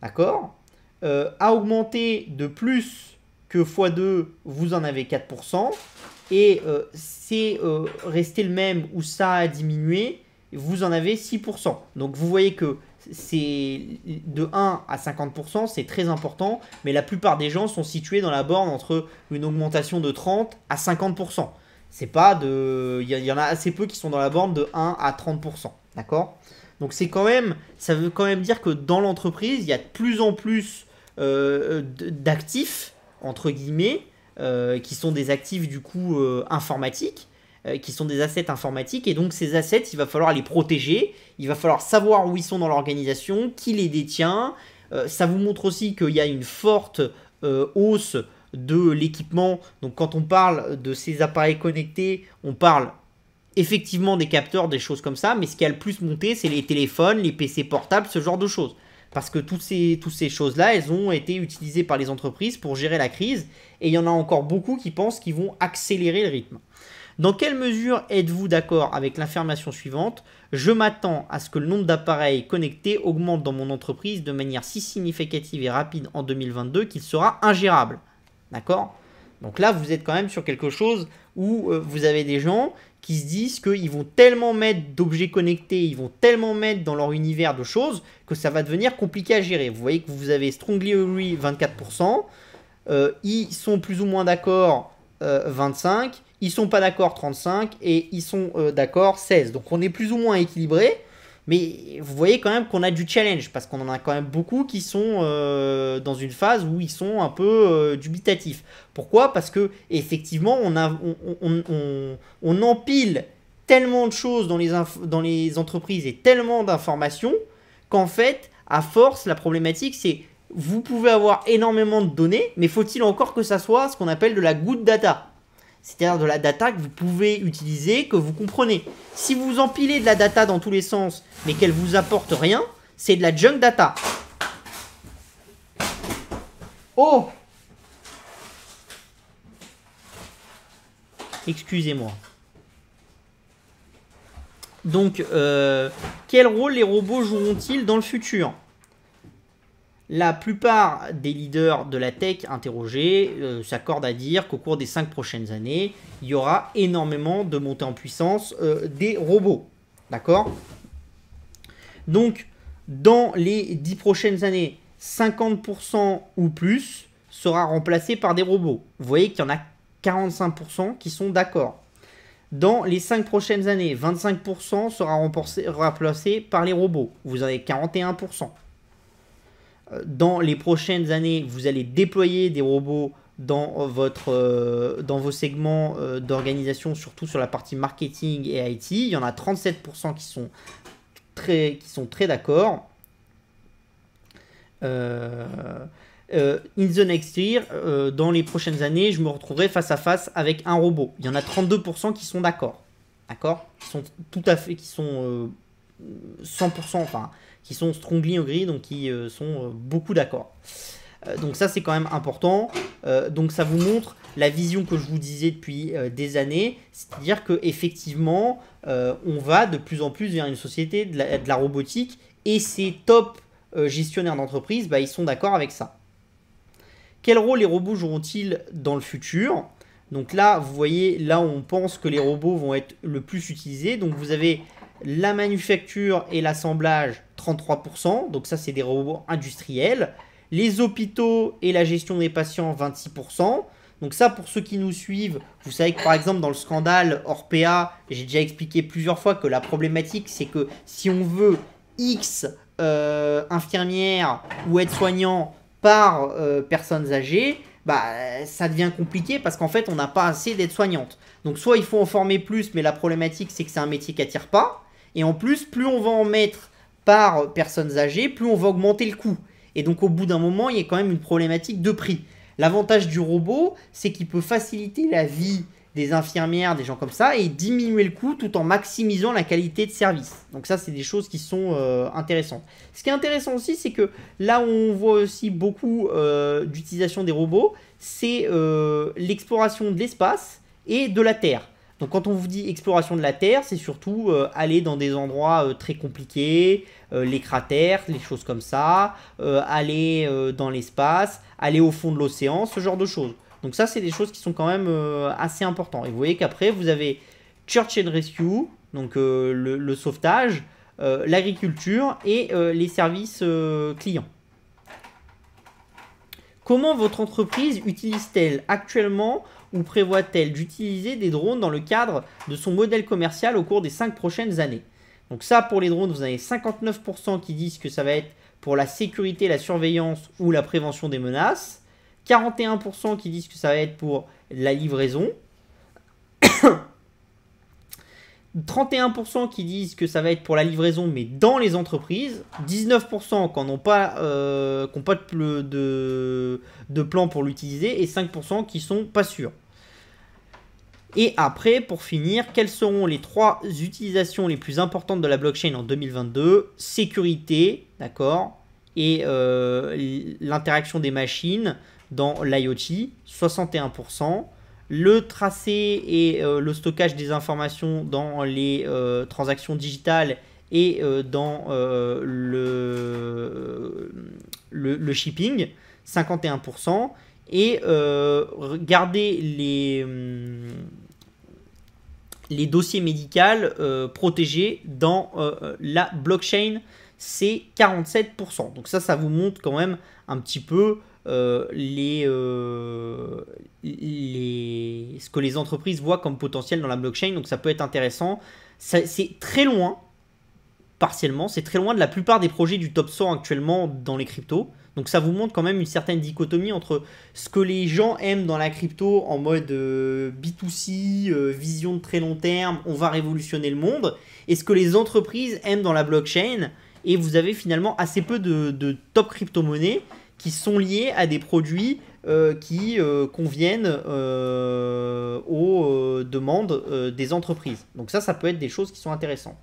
D'accord. À augmenter de plus que x2, vous en avez 4%. Et c'est resté le même ou ça a diminué, vous en avez 6%. Donc vous voyez que c'est de 1 à 50%, c'est très important, mais la plupart des gens sont situés dans la borne entre une augmentation de 30 à 50%. C'est pas de, il y en a assez peu qui sont dans la borne de 1 à 30%, d'accord? Donc c'est quand même, ça veut quand même dire que dans l'entreprise, il y a de plus en plus d'actifs, entre guillemets, qui sont des actifs du coup informatiques, qui sont des assets informatiques, et donc ces assets, il va falloir les protéger, il va falloir savoir où ils sont dans l'organisation, qui les détient. Ça vous montre aussi qu'il y a une forte hausse de l'équipement. Donc quand on parle de ces appareils connectés, on parle effectivement des capteurs, des choses comme ça, mais ce qui a le plus monté, c'est les téléphones, les PC portables, ce genre de choses. Parce que toutes ces choses-là, elles ont été utilisées par les entreprises pour gérer la crise, et il y en a encore beaucoup qui pensent qu'ils vont accélérer le rythme. Dans quelle mesure êtes-vous d'accord avec l'affirmation suivante? Je m'attends à ce que le nombre d'appareils connectés augmente dans mon entreprise de manière si significative et rapide en 2022 qu'il sera ingérable. D'accord? Donc là, vous êtes quand même sur quelque chose où vous avez des gens qui se disent qu'ils vont tellement mettre d'objets connectés, ils vont tellement mettre dans leur univers de choses que ça va devenir compliqué à gérer. Vous voyez que vous avez Strongly Agree 24%, ils sont plus ou moins d'accord 25%, ils sont pas d'accord 35% et ils sont d'accord 16%. Donc on est plus ou moins équilibré, mais vous voyez quand même qu'on a du challenge parce qu'on en a quand même beaucoup qui sont dans une phase où ils sont un peu dubitatifs. Pourquoi? Parce que effectivement on empile tellement de choses dans les entreprises et tellement d'informations qu'en fait, à force, la problématique c'est vous pouvez avoir énormément de données, mais faut-il encore que ça soit ce qu'on appelle de la good data? C'est-à-dire de la data que vous pouvez utiliser, que vous comprenez. Si vous empilez de la data dans tous les sens, mais qu'elle vous apporte rien, c'est de la junk data. Oh! Excusez-moi. Donc, quel rôle les robots joueront-ils dans le futur? La plupart des leaders de la tech interrogés s'accordent à dire qu'au cours des 5 prochaines années, il y aura énormément de montée en puissance des robots. D'accord? Donc, dans les 10 prochaines années, 50% ou plus sera remplacé par des robots. Vous voyez qu'il y en a 45% qui sont d'accord. Dans les 5 prochaines années, 25% sera remplacé par les robots. Vous en avez 41%. Dans les prochaines années, vous allez déployer des robots dans vos segments d'organisation, surtout sur la partie marketing et IT. Il y en a 37% qui sont très d'accord. In the next year, dans les prochaines années, je me retrouverai face à face avec un robot. Il y en a 32% qui sont d'accord. D'accord? Qui sont tout à fait, qui sont 100%, enfin, qui sont strongly agree, donc qui sont beaucoup d'accord. Donc ça, c'est quand même important. Donc ça vous montre la vision que je vous disais depuis des années, c'est-à-dire qu'effectivement, on va de plus en plus vers une société de la robotique, et ces top gestionnaires d'entreprise, bah, ils sont d'accord avec ça. Quel rôle les robots joueront-ils dans le futur? Donc là, vous voyez, là où on pense que les robots vont être le plus utilisés. Donc vous avez la manufacture et l'assemblage, 33%. Donc ça, c'est des robots industriels. Les hôpitaux et la gestion des patients, 26%. Donc ça, pour ceux qui nous suivent, vous savez que par exemple, dans le scandale Orpea, j'ai déjà expliqué plusieurs fois que la problématique, c'est que si on veut X infirmières ou aides-soignants par personnes âgées, bah, ça devient compliqué parce qu'en fait, on n'a pas assez d'aides-soignantes. Donc soit il faut en former plus, mais la problématique, c'est que c'est un métier qui n'attire pas. Et en plus, plus on va en mettre par personnes âgées, plus on va augmenter le coût. Et donc au bout d'un moment, il y a quand même une problématique de prix. L'avantage du robot, c'est qu'il peut faciliter la vie des infirmières, des gens comme ça, et diminuer le coût tout en maximisant la qualité de service. Donc ça, c'est des choses qui sont intéressantes. Ce qui est intéressant aussi, c'est que là où on voit aussi beaucoup d'utilisation des robots, c'est l'exploration de l'espace et de la Terre. Donc quand on vous dit exploration de la Terre, c'est surtout aller dans des endroits très compliqués, les cratères, les choses comme ça, aller dans l'espace, aller au fond de l'océan, ce genre de choses. Donc ça, c'est des choses qui sont quand même assez importantes. Et vous voyez qu'après, vous avez Search and Rescue, donc le sauvetage, l'agriculture et les services clients. Comment votre entreprise utilise-t-elle actuellement ou prévoit-elle d'utiliser des drones dans le cadre de son modèle commercial au cours des 5 prochaines années? Donc ça, pour les drones, vous avez 59% qui disent que ça va être pour la sécurité, la surveillance ou la prévention des menaces. 41% qui disent que ça va être pour la livraison. 31% qui disent que ça va être pour la livraison, mais dans les entreprises. 19% qui n'ont pas, de plan pour l'utiliser. Et 5% qui ne sont pas sûrs. Et après, pour finir, quelles seront les 3 utilisations les plus importantes de la blockchain en 2022? Sécurité, d'accord, et l'interaction des machines dans l'IoT, 61%. Le tracé et le stockage des informations dans les transactions digitales et dans le shipping, 51%. Et garder les dossiers médicaux protégés dans la blockchain, c'est 47%. Donc ça vous montre quand même un petit peu ce que les entreprises voient comme potentiel dans la blockchain. Donc ça peut être intéressant. C'est très loin, partiellement, c'est très loin de la plupart des projets du top 100 actuellement dans les cryptos. Donc ça vous montre quand même une certaine dichotomie entre ce que les gens aiment dans la crypto en mode B2C, vision de très long terme, on va révolutionner le monde, et ce que les entreprises aiment dans la blockchain. Et vous avez finalement assez peu de top crypto-monnaies qui sont liés à des produits qui conviennent aux demandes des entreprises. Donc ça peut être des choses qui sont intéressantes.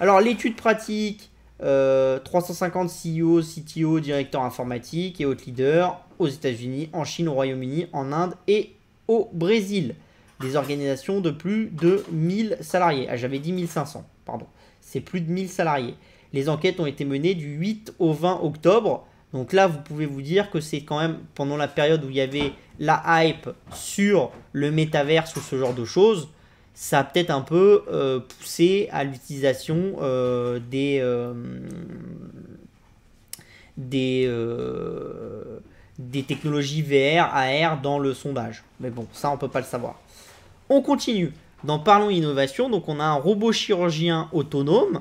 Alors l'étude pratique, 350 CEO, CTO, directeurs informatiques et autres leaders aux États-Unis, en Chine, au Royaume-Uni, en Inde et au Brésil. Des organisations de plus de 1000 salariés. Ah, j'avais dit 1500, pardon. C'est plus de 1000 salariés. Les enquêtes ont été menées du 8 au 20 octobre. Donc là, vous pouvez vous dire que c'est quand même pendant la période où il y avait la hype sur le métaverse ou ce genre de choses. Ça a peut-être un peu poussé à l'utilisation des technologies VR, AR dans le sondage. Mais bon, ça, on ne peut pas le savoir. On continue. Dans Parlons Innovation, donc on a un robot chirurgien autonome.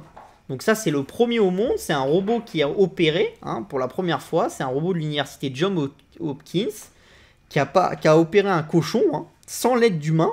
Donc ça, c'est le premier au monde. C'est un robot qui a opéré pour la première fois. C'est un robot de l'université Johns Hopkins qui a opéré un cochon sans l'aide d'humain.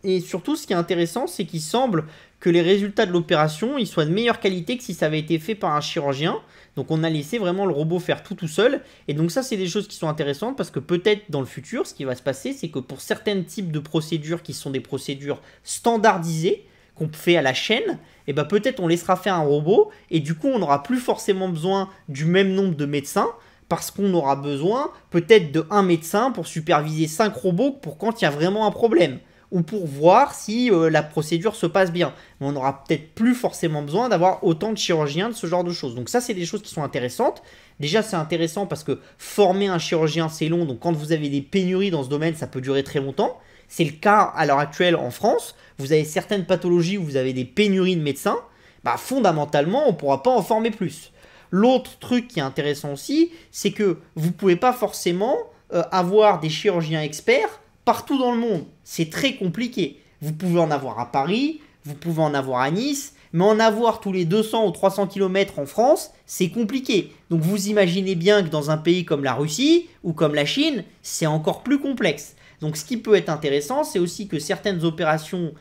Et surtout, ce qui est intéressant, c'est qu'il semble que les résultats de l'opération ils soient de meilleure qualité que si ça avait été fait par un chirurgien. Donc on a laissé vraiment le robot faire tout seul. Et donc ça, c'est des choses qui sont intéressantes parce que peut-être dans le futur, ce qui va se passer, c'est que pour certains types de procédures qui sont des procédures standardisées, qu'on fait à la chaîne, et ben peut-être on laissera faire un robot et du coup on n'aura plus forcément besoin du même nombre de médecins parce qu'on aura besoin peut-être de un médecin pour superviser 5 robots pour quand il y a vraiment un problème ou pour voir si la procédure se passe bien. Mais on n'aura peut-être plus forcément besoin d'avoir autant de chirurgiens, de ce genre de choses. Donc ça, c'est des choses qui sont intéressantes. Déjà, c'est intéressant parce que former un chirurgien, c'est long. Donc quand vous avez des pénuries dans ce domaine, ça peut durer très longtemps. C'est le cas à l'heure actuelle en France. Vous avez certaines pathologies où vous avez des pénuries de médecins. Bah, fondamentalement, on ne pourra pas en former plus. L'autre truc qui est intéressant aussi, c'est que vous ne pouvez pas forcément avoir des chirurgiens experts partout dans le monde. C'est très compliqué. Vous pouvez en avoir à Paris, vous pouvez en avoir à Nice, mais en avoir tous les 200 ou 300 km en France, c'est compliqué. Donc vous imaginez bien que dans un pays comme la Russie ou comme la Chine, c'est encore plus complexe. Donc ce qui peut être intéressant, c'est aussi que certaines opérations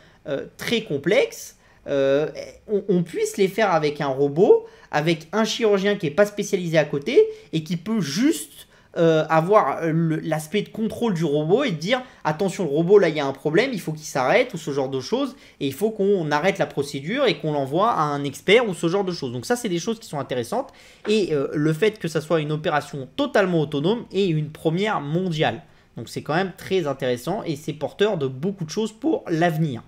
très complexes, on puisse les faire avec un robot, avec un chirurgien qui n'est pas spécialisé à côté et qui peut juste avoir l'aspect de contrôle du robot et de dire attention, le robot là il y a un problème, il faut qu'il s'arrête ou ce genre de choses et il faut qu'on arrête la procédure et qu'on l'envoie à un expert ou ce genre de choses. Donc ça, c'est des choses qui sont intéressantes et le fait que ça soit une opération totalement autonome est une première mondiale. Donc c'est quand même très intéressant et c'est porteur de beaucoup de choses pour l'avenir.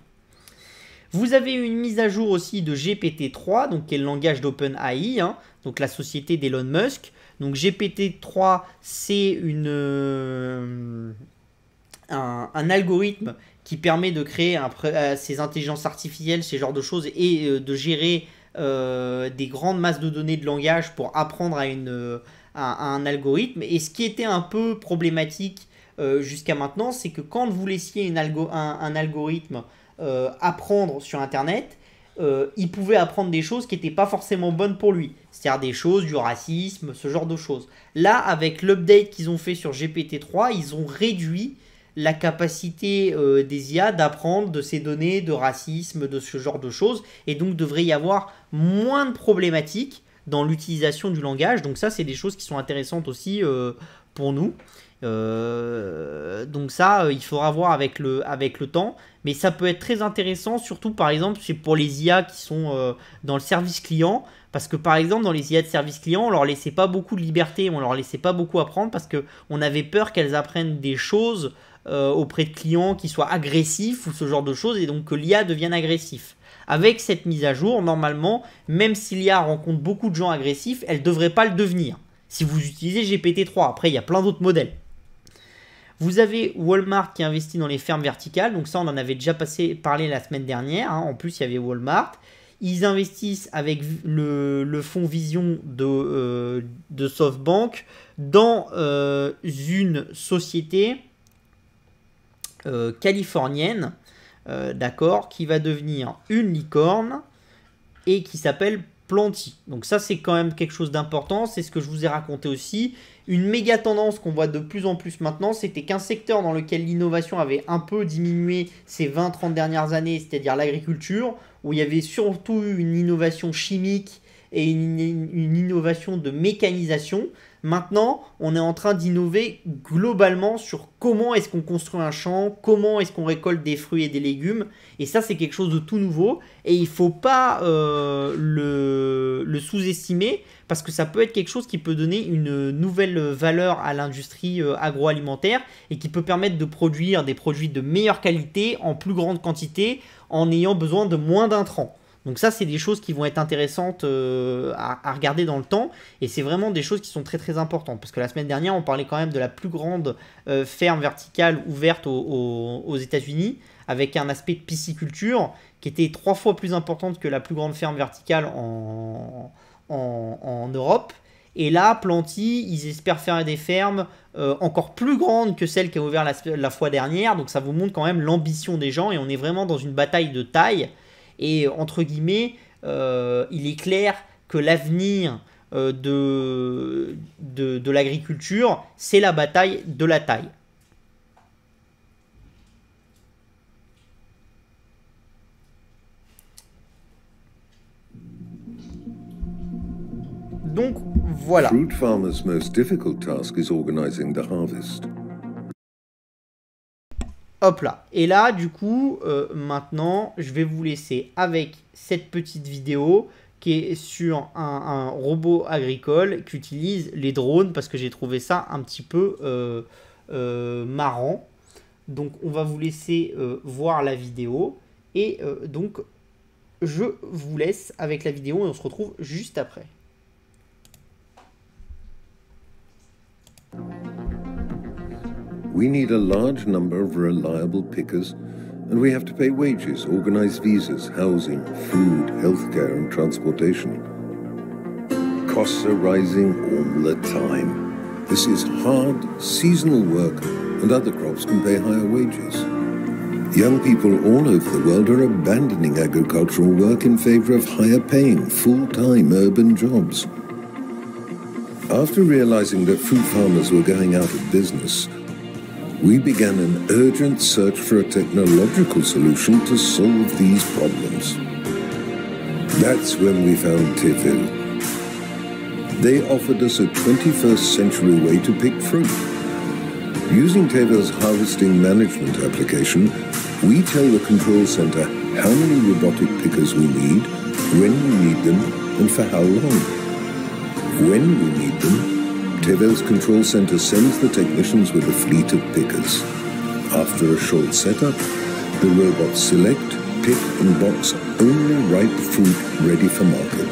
Vous avez une mise à jour aussi de GPT-3, donc qui est le langage d'OpenAI, donc la société d'Elon Musk. Donc GPT-3, c'est un algorithme qui permet de créer ces intelligences artificielles, ces genres de choses, et de gérer des grandes masses de données de langage pour apprendre à un algorithme. Et ce qui était un peu problématique jusqu'à maintenant, c'est que quand vous laissiez un algorithme apprendre sur Internet, il pouvait apprendre des choses qui n'étaient pas forcément bonnes pour lui. C'est-à-dire des choses, du racisme, ce genre de choses. Là, avec l'update qu'ils ont fait sur GPT-3, ils ont réduit la capacité des IA d'apprendre de ces données de racisme, de ce genre de choses. Et donc, devrait y avoir moins de problématiques dans l'utilisation du langage. Donc ça, c'est des choses qui sont intéressantes aussi pour nous. Donc ça, il faudra voir avec le temps. Mais ça peut être très intéressant, surtout par exemple, c'est pour les IA qui sont dans le service client. Parce que par exemple, dans les IA de service client, on leur laissait pas beaucoup de liberté, on leur laissait pas beaucoup apprendre parce qu'on avait peur qu'elles apprennent des choses auprès de clients qui soient agressifs ou ce genre de choses et donc que l'IA devienne agressif. Avec cette mise à jour, normalement, même si l'IA rencontre beaucoup de gens agressifs, elle ne devrait pas le devenir. Si vous utilisez GPT-3, après il y a plein d'autres modèles. Vous avez Walmart qui investit dans les fermes verticales. Donc ça, on en avait déjà parlé la semaine dernière. En plus, il y avait Walmart. Ils investissent avec le fonds Vision de SoftBank dans une société californienne, d'accord, qui va devenir une licorne et qui s'appelle Planty. Donc ça, c'est quand même quelque chose d'important. C'est ce que je vous ai raconté aussi. Une méga tendance qu'on voit de plus en plus maintenant, c'était qu'un secteur dans lequel l'innovation avait un peu diminué ces 20-30 dernières années, c'est-à-dire l'agriculture, où il y avait surtout une innovation chimique et une innovation de mécanisation. Maintenant, on est en train d'innover globalement sur comment est-ce qu'on construit un champ, comment est-ce qu'on récolte des fruits et des légumes. Et ça, c'est quelque chose de tout nouveau. Et il ne faut pas le sous-estimer parce que ça peut être quelque chose qui peut donner une nouvelle valeur à l'industrie agroalimentaire et qui peut permettre de produire des produits de meilleure qualité en plus grande quantité en ayant besoin de moins d'intrants. Donc ça, c'est des choses qui vont être intéressantes à regarder dans le temps. Et c'est vraiment des choses qui sont très très importantes. Parce que la semaine dernière, on parlait quand même de la plus grande ferme verticale ouverte aux États-Unis, avec un aspect de pisciculture qui était 3 fois plus importante que la plus grande ferme verticale en Europe. Et là, Planty, ils espèrent faire des fermes encore plus grandes que celles qui ont ouvert la fois dernière. Donc ça vous montre quand même l'ambition des gens. Et on est vraiment dans une bataille de taille. Et entre guillemets, il est clair que l'avenir de l'agriculture, c'est la bataille de la taille. Donc voilà. Fruit farmers' most difficult task is organizing the harvest. Hop là. Et là, du coup, maintenant, je vais vous laisser avec cette petite vidéo qui est sur un robot agricole qui utilise les drones parce que j'ai trouvé ça un petit peu marrant. Donc, on va vous laisser voir la vidéo. Et donc, je vous laisse avec la vidéo et on se retrouve juste après. We need a large number of reliable pickers, and we have to pay wages, organize visas, housing, food, healthcare, and transportation. Costs are rising all the time. This is hard, seasonal work, and other crops can pay higher wages. Young people all over the world are abandoning agricultural work in favor of higher-paying, full-time urban jobs. After realizing that fruit farmers were going out of business, we began an urgent search for a technological solution to solve these problems. That's when we found Tevil. They offered us a 21st century way to pick fruit. Using Tevil's harvesting management application, we tell the control center how many robotic pickers we need, when we need them, and for how long. When we need them, Tevil's control center sends the technicians with a fleet of pickers. After a short setup, the robots select, pick and box only ripe fruit ready for market.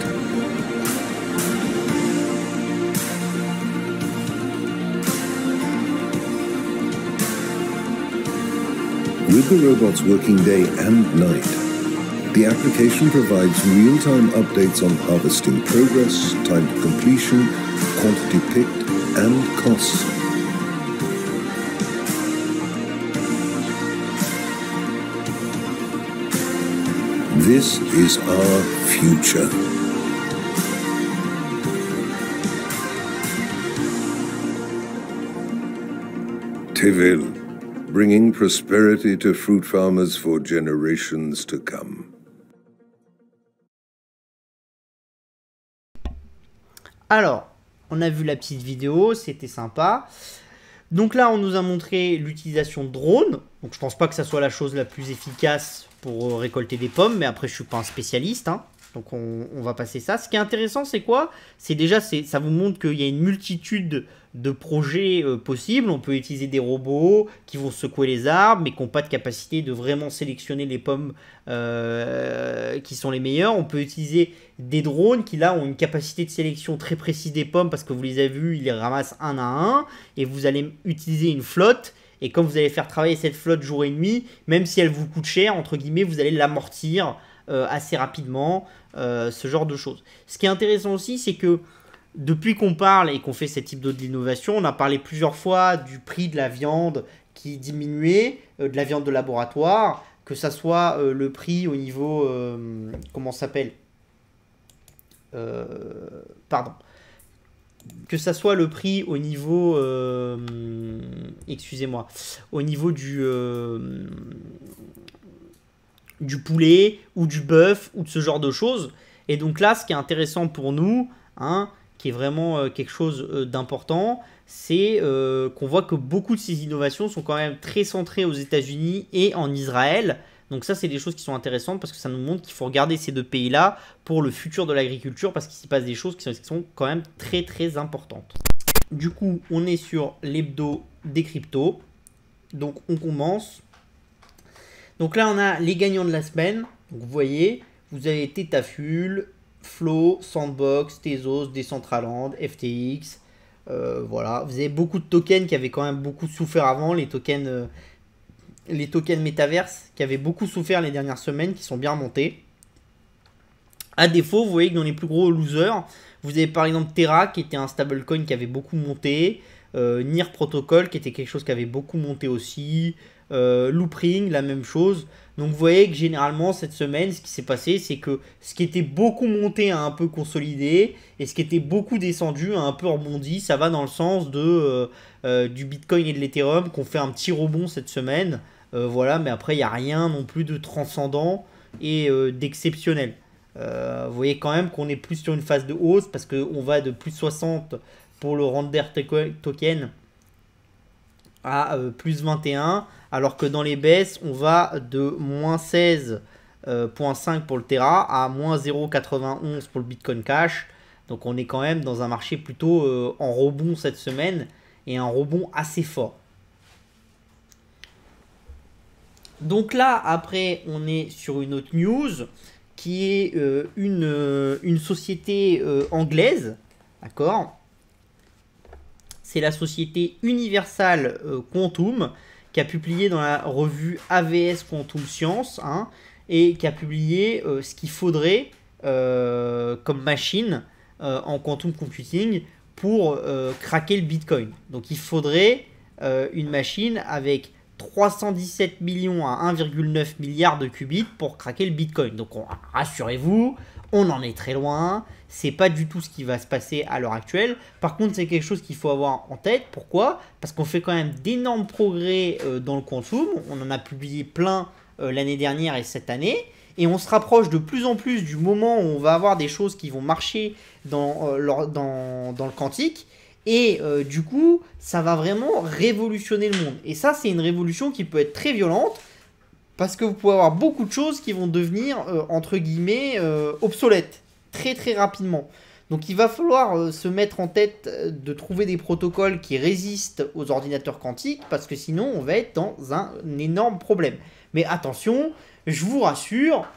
With the robots working day and night, the application provides real-time updates on harvesting progress, time to completion, quantity picked, and costs. This is our future. Tevil, bringing prosperity to fruit farmers for generations to come. Alors, on a vu la petite vidéo, c'était sympa. Donc là, on nous a montré l'utilisation de drones. Donc je pense pas que ça soit la chose la plus efficace pour récolter des pommes, mais après je suis pas un spécialiste, hein. Donc on va passer ça. Ce qui est intéressant, c'est quoi? C'est déjà, ça vous montre qu'il y a une multitude de projets possibles. On peut utiliser des robots qui vont secouer les arbres, mais qui n'ont pas de capacité de vraiment sélectionner les pommes qui sont les meilleures. On peut utiliser des drones qui là ont une capacité de sélection très précise des pommes parce que vous les avez vus, ils les ramassent un à un. Et vous allez utiliser une flotte. Et quand vous allez faire travailler cette flotte jour et nuit, même si elle vous coûte cher, entre guillemets, vous allez l'amortir assez rapidement, ce genre de choses. Ce qui est intéressant aussi, c'est que depuis qu'on parle et qu'on fait ce type d'innovation, on a parlé plusieurs fois du prix de la viande qui diminuait, de la viande de laboratoire, que ça soit le prix au niveau... comment ça s'appelle pardon. Que ça soit le prix au niveau... excusez-moi. Au niveau du poulet ou du bœuf ou de ce genre de choses. Et donc là, ce qui est intéressant pour nous, hein, qui est vraiment quelque chose d'important, c'est qu'on voit que beaucoup de ces innovations sont quand même très centrées aux États-Unis et en Israël. Donc ça, c'est des choses qui sont intéressantes parce que ça nous montre qu'il faut regarder ces deux pays-là pour le futur de l'agriculture parce qu'il s'y passe des choses qui sont quand même très très importantes. Du coup, on est sur l'hebdo des cryptos. Donc on commence. Donc là, on a les gagnants de la semaine. Donc vous voyez, vous avez Tetaful, Flow, Sandbox, Tezos, Decentraland, FTX. Voilà, vous avez beaucoup de tokens qui avaient quand même beaucoup souffert avant, les tokens métaverse qui avaient beaucoup souffert les dernières semaines, qui sont bien remontés. À défaut, vous voyez que dans les plus gros losers, vous avez par exemple Terra qui était un stablecoin qui avait beaucoup monté, Near Protocol qui était quelque chose qui avait beaucoup monté aussi, Loopring, la même chose. Donc vous voyez que généralement cette semaine, ce qui s'est passé, c'est que ce qui était beaucoup monté a un peu consolidé et ce qui était beaucoup descendu a un peu rebondi. Ça va dans le sens du Bitcoin et de l'Ethereum qui ont fait un petit rebond cette semaine. Voilà, mais après il n'y a rien non plus de transcendant et d'exceptionnel. Vous voyez quand même qu'on est plus sur une phase de hausse parce qu'on va de plus 60 pour le Render Token à plus 21, alors que dans les baisses, on va de moins 16,5 pour le Terra à moins 0,91 pour le Bitcoin Cash. Donc on est quand même dans un marché plutôt en rebond cette semaine et un rebond assez fort. Donc là, après, on est sur une autre news qui est une société anglaise, d'accord ? C'est la société Universal Quantum qui a publié dans la revue AVS Quantum Science, hein, et qui a publié ce qu'il faudrait comme machine en quantum computing pour craquer le Bitcoin. Donc il faudrait une machine avec 317 millions à 1,9 milliard de qubits pour craquer le Bitcoin. Donc rassurez-vous, on en est très loin. C'est pas du tout ce qui va se passer à l'heure actuelle. Par contre, c'est quelque chose qu'il faut avoir en tête. Pourquoi ? Parce qu'on fait quand même d'énormes progrès dans le quantum. On en a publié plein l'année dernière et cette année. Et on se rapproche de plus en plus du moment où on va avoir des choses qui vont marcher dans le quantique. Et du coup, ça va vraiment révolutionner le monde. Et ça, c'est une révolution qui peut être très violente. Parce que vous pouvez avoir beaucoup de choses qui vont devenir, entre guillemets, obsolètes. Très très rapidement. Donc il va falloir se mettre en tête de trouver des protocoles qui résistent aux ordinateurs quantiques. Parce que sinon, on va être dans un énorme problème. Mais attention, je vous rassure,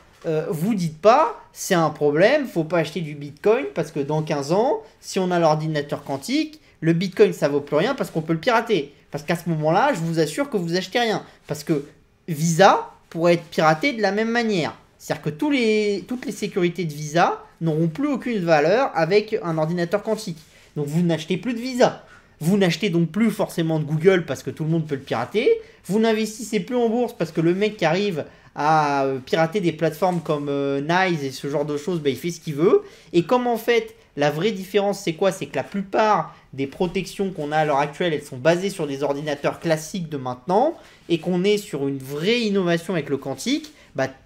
vous dites pas, c'est un problème, faut pas acheter du Bitcoin. Parce que dans 15 ans, si on a l'ordinateur quantique, le Bitcoin ça vaut plus rien parce qu'on peut le pirater. Parce qu'à ce moment-là, je vous assure que vous achetez rien. Parce que Visa pourrait être piraté de la même manière. C'est-à-dire que toutes les sécurités de Visa n'auront plus aucune valeur avec un ordinateur quantique. Donc vous n'achetez plus de Visa. Vous n'achetez donc plus forcément de Google parce que tout le monde peut le pirater. Vous n'investissez plus en bourse parce que le mec qui arrive à pirater des plateformes comme Nice et ce genre de choses, il fait ce qu'il veut. Et comme en fait, la vraie différence c'est quoi ? C'est que la plupart des protections qu'on a à l'heure actuelle, elles sont basées sur des ordinateurs classiques de maintenant et qu'on est sur une vraie innovation avec le quantique.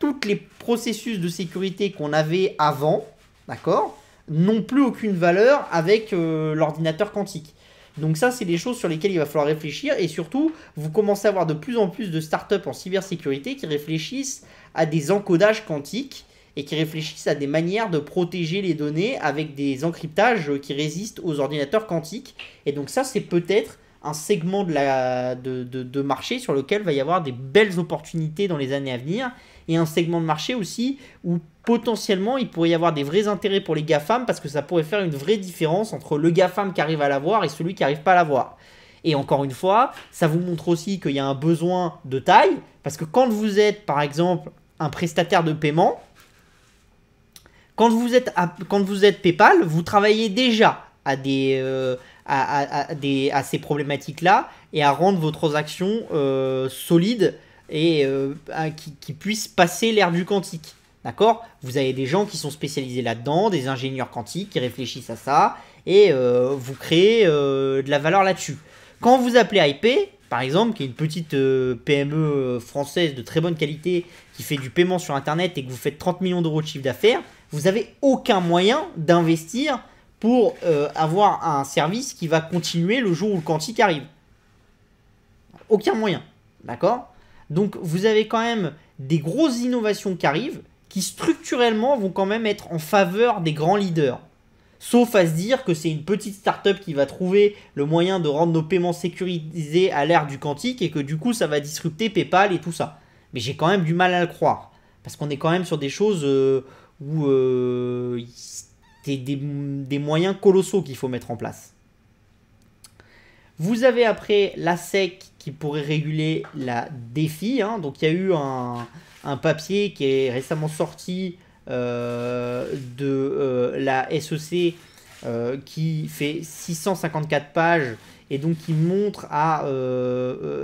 Tous les processus de sécurité qu'on avait avant, d'accord, n'ont plus aucune valeur avec l'ordinateur quantique. Donc ça, c'est des choses sur lesquelles il va falloir réfléchir. Et surtout, vous commencez à avoir de plus en plus de startups en cybersécurité qui réfléchissent à des encodages quantiques et qui réfléchissent à des manières de protéger les données avec des encryptages qui résistent aux ordinateurs quantiques. Et donc ça, c'est peut-être un segment de marché sur lequel va y avoir des belles opportunités dans les années à venir. Et un segment de marché aussi où potentiellement il pourrait y avoir des vrais intérêts pour les GAFAM parce que ça pourrait faire une vraie différence entre le GAFAM qui arrive à l'avoir et celui qui n'arrive pas à l'avoir. Et encore une fois, ça vous montre aussi qu'il y a un besoin de taille parce que quand vous êtes par exemple un prestataire de paiement, quand vous êtes PayPal, vous travaillez déjà à ces problématiques-là et à rendre vos transactions solides et qui puissent passer l'ère du quantique. D'accord ? Vous avez des gens qui sont spécialisés là-dedans, des ingénieurs quantiques qui réfléchissent à ça et vous créez de la valeur là-dessus. Quand vous appelez IP, par exemple, qui est une petite PME française de très bonne qualité, qui fait du paiement sur Internet et que vous faites 30 millions d'euros de chiffre d'affaires, vous n'avez aucun moyen d'investir pour avoir un service qui va continuer le jour où le quantique arrive. Aucun moyen. D'accord ? Donc, vous avez quand même des grosses innovations qui arrivent, qui structurellement vont quand même être en faveur des grands leaders. Sauf à se dire que c'est une petite start-up qui va trouver le moyen de rendre nos paiements sécurisés à l'ère du quantique et que du coup ça va disrupter PayPal et tout ça. Mais j'ai quand même du mal à le croire. Parce qu'on est quand même sur des choses où c'est des moyens colossaux qu'il faut mettre en place. Vous avez après la SEC qui pourrait réguler la DeFi. Hein. Donc il y a eu un papier qui est récemment sorti de la SEC qui fait 654 pages et donc qui montre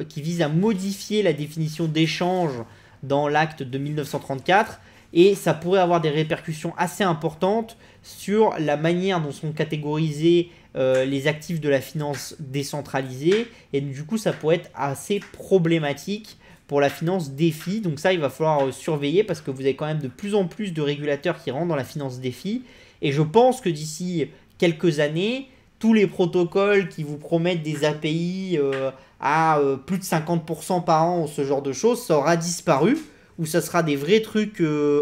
qui vise à modifier la définition d'échange dans l'acte de 1934 et ça pourrait avoir des répercussions assez importantes sur la manière dont sont catégorisés les actifs de la finance décentralisée et du coup ça pourrait être assez problématique pour la finance DeFi. Donc ça, il va falloir surveiller parce que vous avez quand même de plus en plus de régulateurs qui rentrent dans la finance DeFi. Et je pense que d'ici quelques années, tous les protocoles qui vous promettent des API à plus de 50% par an ou ce genre de choses, ça aura disparu. Ou ça sera des vrais trucs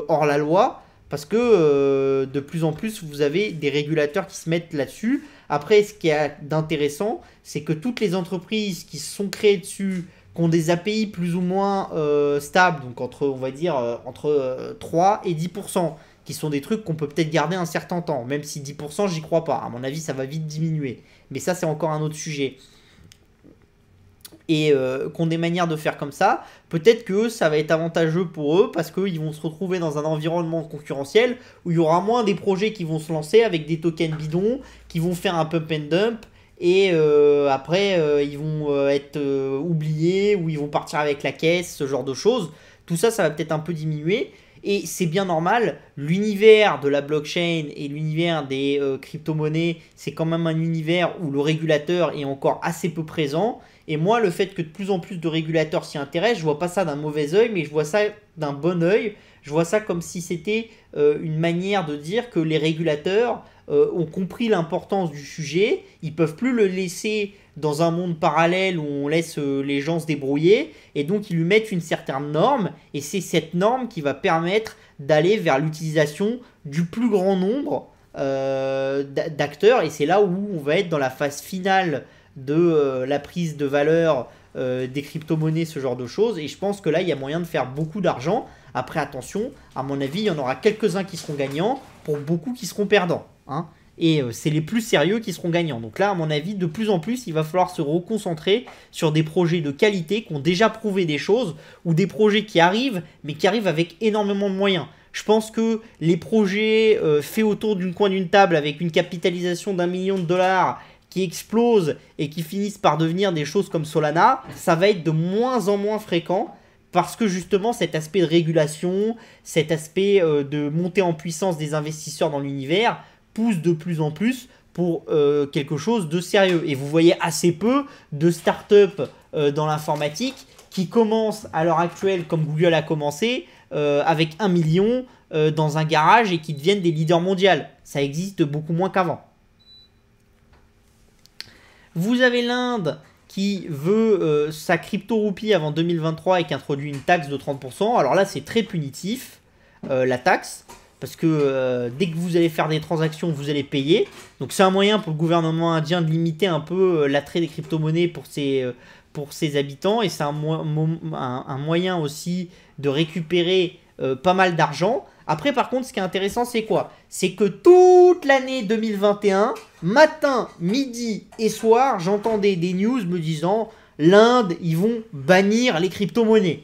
hors la loi. Parce que de plus en plus, vous avez des régulateurs qui se mettent là-dessus. Après, ce qui est d'intéressant, c'est que toutes les entreprises qui se sont créées dessus, qui ont des API plus ou moins stables, donc entre 3 et 10%, qui sont des trucs qu'on peut peut-être garder un certain temps, même si 10%, j'y crois pas. À mon avis, ça va vite diminuer. Mais ça, c'est encore un autre sujet. Et qu'ont des manières de faire comme ça, peut-être que ça va être avantageux pour eux parce qu'ils vont se retrouver dans un environnement concurrentiel où il y aura moins des projets qui vont se lancer avec des tokens bidons, qui vont faire un pump and dump, et après ils vont être oubliés ou ils vont partir avec la caisse, ce genre de choses. Tout ça, ça va peut-être un peu diminuer et c'est bien normal. L'univers de la blockchain et l'univers des crypto-monnaies, c'est quand même un univers où le régulateur est encore assez peu présent. Et moi, le fait que de plus en plus de régulateurs s'y intéressent, je vois pas ça d'un mauvais œil, mais je vois ça d'un bon œil. Je vois ça comme si c'était une manière de dire que les régulateurs ont compris l'importance du sujet. Ils peuvent plus le laisser dans un monde parallèle où on laisse les gens se débrouiller. Et donc, ils lui mettent une certaine norme. Et c'est cette norme qui va permettre d'aller vers l'utilisation du plus grand nombre d'acteurs. Et c'est là où on va être dans la phase finale de la prise de valeur des crypto-monnaies, ce genre de choses. Et je pense que là, il y a moyen de faire beaucoup d'argent. Après, attention, à mon avis, il y en aura quelques-uns qui seront gagnants pour beaucoup qui seront perdants. Hein. Et c'est les plus sérieux qui seront gagnants. Donc là, à mon avis, de plus en plus, il va falloir se reconcentrer sur des projets de qualité qui ont déjà prouvé des choses ou des projets qui arrivent, mais qui arrivent avec énormément de moyens. Je pense que les projets faits autour d'une coin d'une table avec une capitalisation d'1 million de dollars qui explosent et qui finissent par devenir des choses comme Solana, ça va être de moins en moins fréquent parce que justement cet aspect de régulation, cet aspect de montée en puissance des investisseurs dans l'univers pousse de plus en plus pour quelque chose de sérieux. Et vous voyez assez peu de startups dans l'informatique qui commencent à l'heure actuelle, comme Google a commencé, avec 1 million dans un garage et qui deviennent des leaders mondiaux. Ça existe beaucoup moins qu'avant. Vous avez l'Inde qui veut sa crypto-roupie avant 2023 et qui introduit une taxe de 30%. Alors là, c'est très punitif, la taxe, parce que dès que vous allez faire des transactions, vous allez payer. Donc c'est un moyen pour le gouvernement indien de limiter un peu l'attrait des crypto-monnaies pour ses habitants. Et c'est un moyen aussi de récupérer pas mal d'argent. Après, par contre, ce qui est intéressant, c'est quoi? C'est que toute l'année 2021, matin, midi et soir, j'entendais des news me disant l'Inde, ils vont bannir les crypto-monnaies.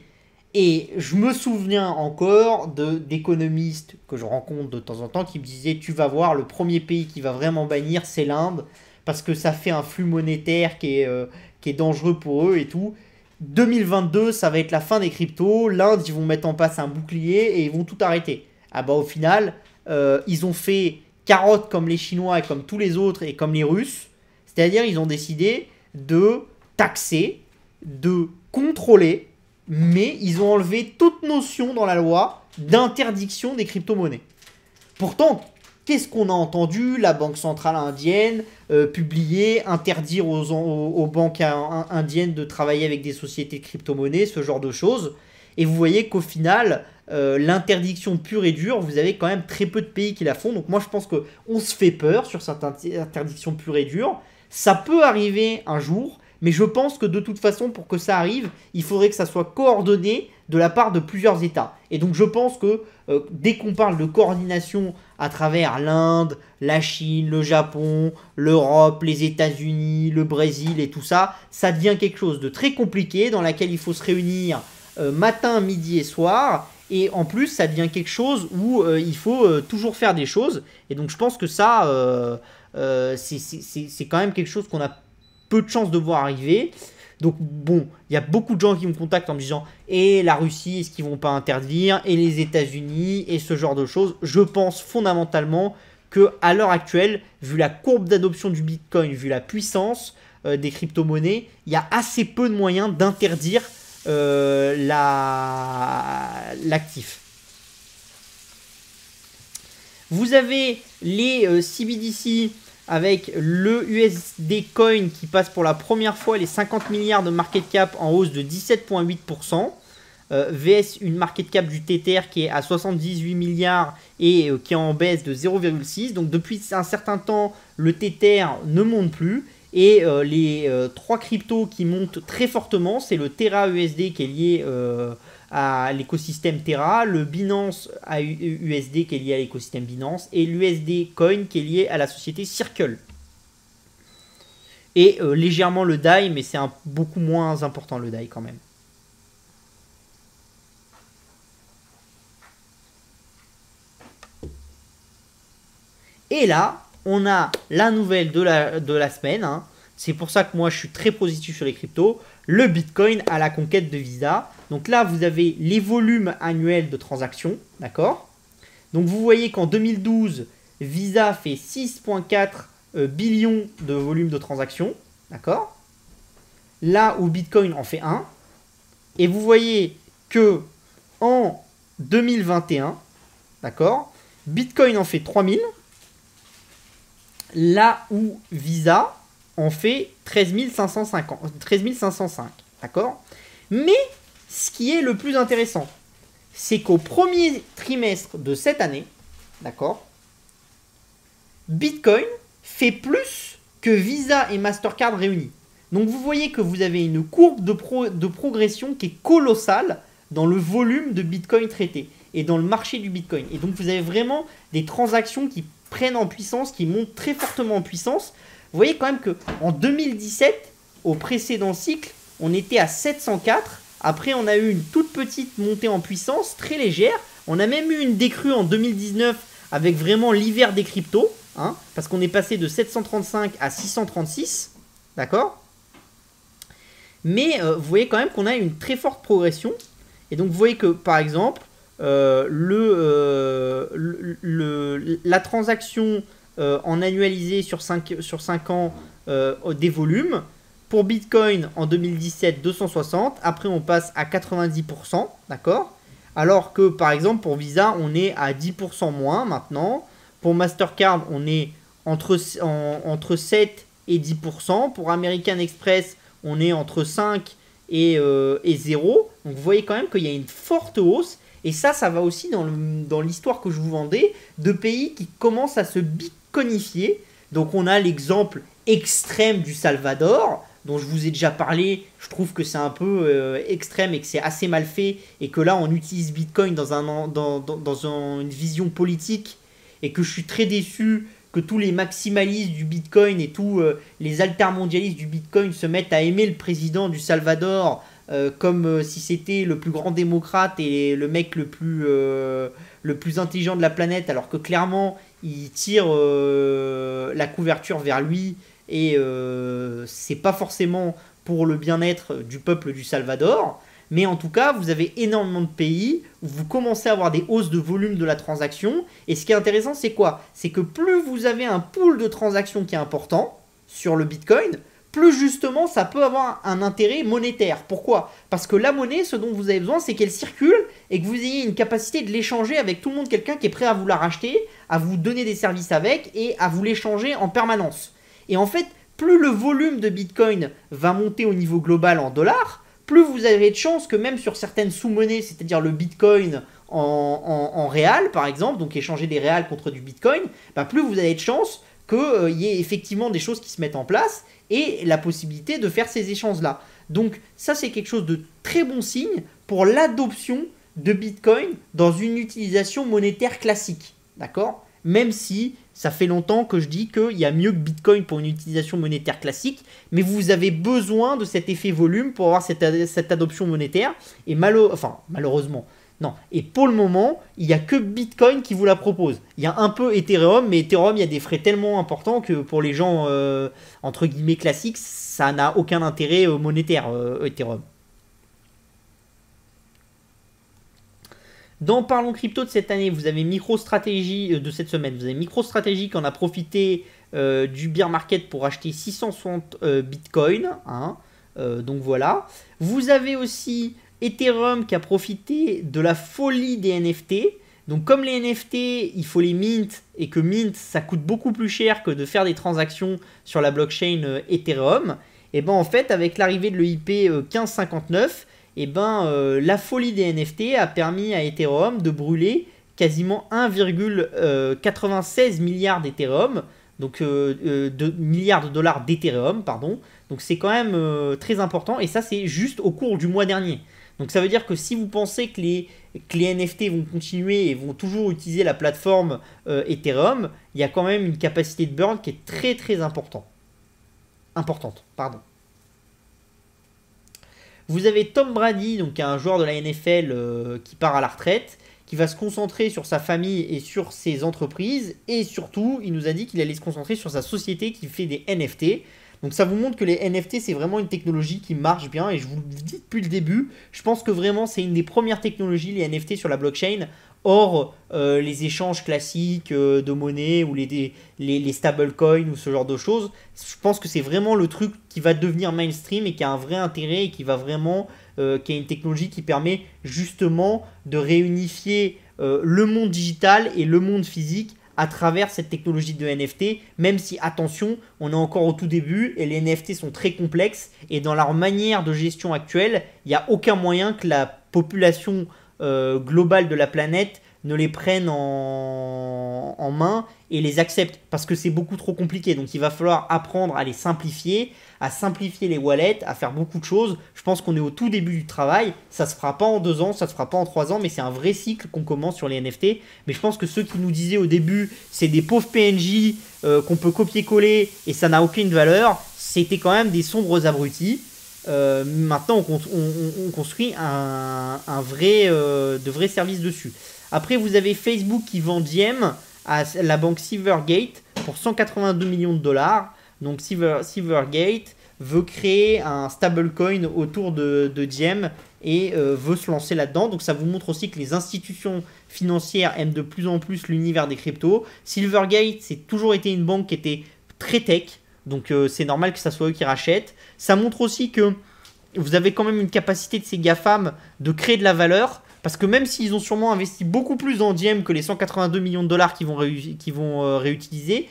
Et je me souviens encore d'économistes que je rencontre de temps en temps qui me disaient tu vas voir, le premier pays qui va vraiment bannir, c'est l'Inde, parce que ça fait un flux monétaire qui est dangereux pour eux et tout. 2022, ça va être la fin des cryptos. L'Inde, ils vont mettre en place un bouclier et ils vont tout arrêter. Ah bah au final, ils ont fait carotte comme les Chinois et comme tous les autres et comme les Russes. C'est-à-dire ils ont décidé de taxer de contrôler, mais ils ont enlevé toute notion dans la loi d'interdiction des crypto-monnaies. Pourtant, qu'est-ce qu'on a entendu la Banque centrale indienne publier, interdire aux banques indiennes de travailler avec des sociétés de crypto-monnaies, ce genre de choses. Et vous voyez qu'au final, l'interdiction pure et dure, vous avez quand même très peu de pays qui la font. Donc moi, je pense qu'on se fait peur sur cette interdiction pure et dure. Ça peut arriver un jour, mais je pense que de toute façon, pour que ça arrive, il faudrait que ça soit coordonné de la part de plusieurs États. Et donc je pense que dès qu'on parle de coordination à travers l'Inde, la Chine, le Japon, l'Europe, les États-Unis, le Brésil et tout ça, ça devient quelque chose de très compliqué dans laquelle il faut se réunir matin, midi et soir. Et en plus, ça devient quelque chose où il faut toujours faire des choses. Et donc je pense que ça, c'est quand même quelque chose qu'on a peu de chances de voir arriver. Donc bon, il y a beaucoup de gens qui me contactent en me disant et la Russie, est-ce qu'ils vont pas interdire, et les États-Unis, et ce genre de choses. Je pense fondamentalement que à l'heure actuelle, vu la courbe d'adoption du Bitcoin, vu la puissance des crypto-monnaies, il y a assez peu de moyens d'interdire l'actif. Vous avez les CBDC avec le USD Coin qui passe pour la première fois les 50 milliards de market cap en hausse de 17,8%, vs une market cap du Tether qui est à 78 milliards et qui est en baisse de 0,6. Donc depuis un certain temps, le Tether ne monte plus. Et les trois cryptos qui montent très fortement, c'est le Terra USD qui est lié à l'écosystème Terra, le Binance USD qui est lié à l'écosystème Binance, et l'USD Coin qui est lié à la société Circle. Et légèrement le DAI, mais c'est beaucoup moins important le DAI quand même. Et là, on a la nouvelle de la semaine. Hein. C'est pour ça que moi, je suis très positif sur les cryptos. Le Bitcoin à la conquête de Visa. Donc là, vous avez les volumes annuels de transactions. D'accord ? Donc vous voyez qu'en 2012, Visa fait 6,4 billions de volume de transactions. D'accord ? Là où Bitcoin en fait 1. Et vous voyez que en 2021, d'accord, Bitcoin en fait 3000. Là où Visa en fait 13 505, d'accord ? Mais ce qui est le plus intéressant, c'est qu'au premier trimestre de cette année, d'accord, Bitcoin fait plus que Visa et Mastercard réunis. Donc vous voyez que vous avez une courbe de progression qui est colossale dans le volume de Bitcoin traité et dans le marché du Bitcoin. Et donc vous avez vraiment des transactions qui prennent en puissance, qui montent très fortement en puissance. Vous voyez quand même qu'en 2017, au précédent cycle, on était à 704. Après, on a eu une toute petite montée en puissance, très légère. On a même eu une décrue en 2019 avec vraiment l'hiver des cryptos, hein, parce qu'on est passé de 735 à 636, d'accord ? Mais vous voyez quand même qu'on a une très forte progression. Et donc vous voyez que par exemple, la transaction en annualisé sur 5 ans des volumes, pour Bitcoin en 2017 260, après on passe à 90%, d'accord ? Alors que par exemple pour Visa on est à 10% moins maintenant, pour Mastercard on est entre 7 et 10%, pour American Express on est entre 5 et 0. Donc vous voyez quand même qu'il y a une forte hausse. Et ça va aussi dans l'histoire que je vous vendais, de pays qui commencent à se bitcoinifier. Donc on a l'exemple extrême du Salvador, dont je vous ai déjà parlé. Je trouve que c'est un peu extrême et que c'est assez mal fait. Et que là on utilise Bitcoin dans une vision politique. Et que je suis très déçu que tous les maximalistes du Bitcoin et tous les altermondialistes du Bitcoin se mettent à aimer le président du Salvador comme si c'était le plus grand démocrate et le mec le plus intelligent de la planète, alors que clairement il tire la couverture vers lui et c'est pas forcément pour le bien-être du peuple du Salvador. Mais en tout cas, vous avez énormément de pays où vous commencez à avoir des hausses de volume de la transaction. Et ce qui est intéressant, c'est quoi ? C'est que plus vous avez un pool de transactions qui est important sur le Bitcoin, plus justement ça peut avoir un intérêt monétaire. Pourquoi? Parce que la monnaie, ce dont vous avez besoin, c'est qu'elle circule et que vous ayez une capacité de l'échanger avec tout le monde, quelqu'un qui est prêt à vous la racheter, à vous donner des services avec et à vous l'échanger en permanence. Et en fait, plus le volume de Bitcoin va monter au niveau global en dollars, plus vous avez de chances que même sur certaines sous-monnaies, c'est-à-dire le Bitcoin en réal par exemple, donc échanger des réals contre du Bitcoin, bah plus vous avez de chances qu'il y ait effectivement des choses qui se mettent en place et la possibilité de faire ces échanges-là. Donc ça c'est quelque chose de très bon signe pour l'adoption de Bitcoin dans une utilisation monétaire classique. D'accord? Même si ça fait longtemps que je dis qu'il y a mieux que Bitcoin pour une utilisation monétaire classique, mais vous avez besoin de cet effet volume pour avoir cette adoption monétaire. Et malheureusement, non. Et pour le moment, il n'y a que Bitcoin qui vous la propose. Il y a un peu Ethereum, mais Ethereum, il y a des frais tellement importants que pour les gens, entre guillemets, classiques, ça n'a aucun intérêt monétaire, Ethereum. Dans Parlons Crypto de cette année, vous avez MicroStrategy de cette semaine. Vous avez MicroStrategy qui en a profité du bear market pour acheter 660 Bitcoin. Hein. Donc voilà. Vous avez aussi Ethereum qui a profité de la folie des NFT. Donc comme les NFT, il faut les mint et que mint, ça coûte beaucoup plus cher que de faire des transactions sur la blockchain Ethereum. Et ben en fait, avec l'arrivée de l'EIP 1559, et la folie des NFT a permis à Ethereum de brûler quasiment 1,96 milliard d'Ethereum, donc milliards de dollars d'Ethereum, pardon. Donc c'est quand même très important et ça c'est juste au cours du mois dernier. Donc ça veut dire que si vous pensez que les NFT vont continuer et vont toujours utiliser la plateforme Ethereum, il y a quand même une capacité de burn qui est très très importante. Vous avez Tom Brady, donc un joueur de la NFL qui part à la retraite, qui va se concentrer sur sa famille et sur ses entreprises. Et surtout, il nous a dit qu'il allait se concentrer sur sa société qui fait des NFT. Donc ça vous montre que les NFT, c'est vraiment une technologie qui marche bien. Et je vous le dis depuis le début, je pense que vraiment c'est une des premières technologies, les NFT sur la blockchain. Hors les échanges classiques de monnaie ou les stablecoins ou ce genre de choses, je pense que c'est vraiment le truc qui va devenir mainstream et qui a un vrai intérêt et qui va vraiment, qui a une technologie qui permet justement de réunifier le monde digital et le monde physique à travers cette technologie de NFT, même si, attention, on est encore au tout début et les NFT sont très complexes et dans leur manière de gestion actuelle, il n'y a aucun moyen que la population globale de la planète ne les prennent en main et les acceptent parce que c'est beaucoup trop compliqué. Donc il va falloir apprendre à les simplifier, à simplifier les wallets, à faire beaucoup de choses. Je pense qu'on est au tout début du travail. Ça se fera pas en 2 ans, ça se fera pas en 3 ans, mais c'est un vrai cycle qu'on commence sur les NFT. Mais je pense que ceux qui nous disaient au début c'est des pauvres PNJ qu'on peut copier-coller et ça n'a aucune valeur, c'était quand même des sombres abrutis. Maintenant on construit de vrais services dessus. Après vous avez Facebook qui vend Diem à la banque Silvergate pour 182 millions de dollars. Donc Silvergate veut créer un stablecoin autour de Diem et veut se lancer là-dedans. Donc ça vous montre aussi que les institutions financières aiment de plus en plus l'univers des cryptos. Silvergate, c'est toujours été une banque qui était très tech. Donc c'est normal que ça soit eux qui rachètent. Ça montre aussi que vous avez quand même une capacité de ces GAFAM de créer de la valeur. Parce que même s'ils ont sûrement investi beaucoup plus dans Diem que les 182 millions de dollars qu'ils vont réutiliser,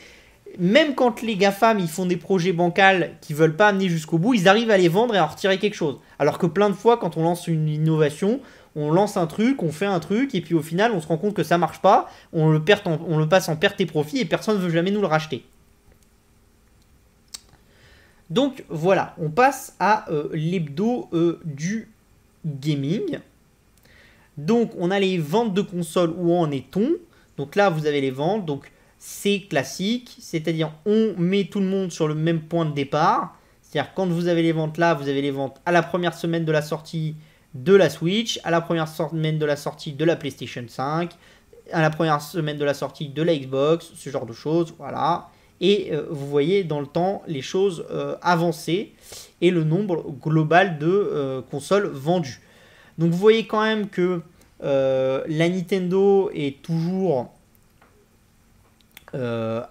même quand les GAFAM ils font des projets bancals qui ne veulent pas amener jusqu'au bout, ils arrivent à les vendre et à en retirer quelque chose. Alors que plein de fois, quand on lance une innovation, on lance un truc, on fait un truc, et puis au final, on se rend compte que ça ne marche pas, on le passe en perte et profit, et personne ne veut jamais nous le racheter. Donc voilà, on passe à l'hebdo du gaming. Donc on a les ventes de consoles, où en est-on? Donc là vous avez les ventes, donc c'est classique, c'est-à-dire on met tout le monde sur le même point de départ. C'est-à-dire quand vous avez les ventes là, vous avez les ventes à la première semaine de la sortie de la Switch, à la première semaine de la sortie de la PlayStation 5, à la première semaine de la sortie de la Xbox, ce genre de choses, voilà. Et vous voyez dans le temps les choses avancer et le nombre global de consoles vendues. Donc vous voyez quand même que la Nintendo est toujours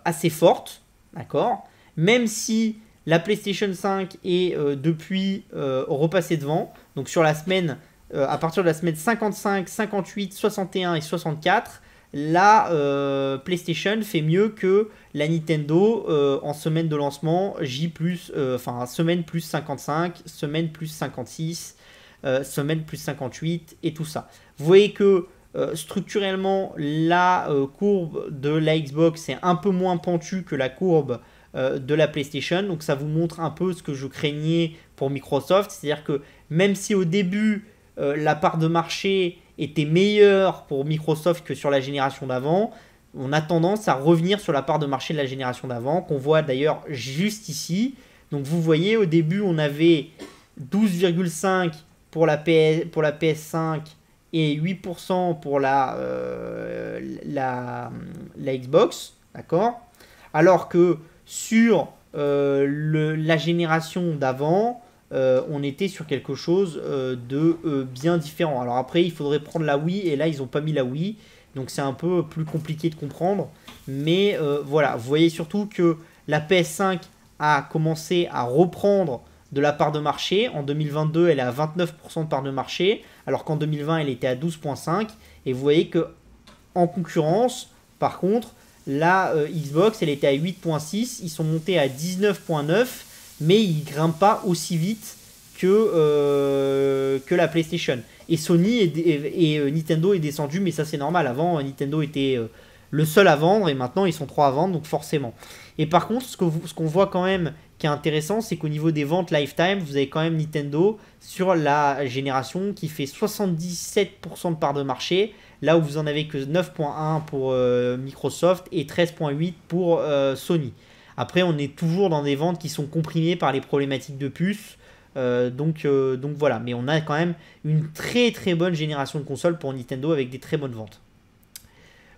assez forte, d'accord, même si La PlayStation 5 est depuis repassée devant. Donc sur la semaine, à partir de la semaine 55, 58, 61 et 64, la PlayStation fait mieux que la Nintendo en semaine de lancement, semaine plus 55, semaine plus 56, semaine plus 58 et tout ça. Vous voyez que structurellement, la courbe de la Xbox est un peu moins pentue que la courbe de la PlayStation. Donc ça vous montre un peu ce que je craignais pour Microsoft. C'est-à-dire que même si au début, la part de marché était meilleure pour Microsoft que sur la génération d'avant, on a tendance à revenir sur la part de marché de la génération d'avant, qu'on voit d'ailleurs juste ici. Donc vous voyez, au début, on avait 12,5 pour la PS5 et 8% pour la Xbox, d'accord? Alors que sur la génération d'avant, on était sur quelque chose de bien différent. Alors après, il faudrait prendre la Wii, et là, ils n'ont pas mis la Wii, donc c'est un peu plus compliqué de comprendre. Mais voilà, vous voyez surtout que la PS5 a commencé à reprendre de la part de marché. En 2022, elle est à 29% de part de marché, alors qu'en 2020, elle était à 12,5%. Et vous voyez que en concurrence, par contre, la Xbox, elle était à 8,6%. Ils sont montés à 19,9%, mais ils ne grimpent pas aussi vite que la PlayStation. Et Sony et Nintendo est descendu, mais ça c'est normal. Avant, Nintendo était le seul à vendre, et maintenant ils sont 3 à vendre, donc forcément. Et par contre, ce qu'on voit quand même qui est intéressant, c'est qu'au niveau des ventes lifetime, vous avez quand même Nintendo sur la génération qui fait 77% de part de marché, là où vous en avez que 9,1 pour Microsoft et 13,8 pour Sony. Après, on est toujours dans des ventes qui sont comprimées par les problématiques de puces. Donc voilà, mais on a quand même une très très bonne génération de consoles pour Nintendo avec des très bonnes ventes.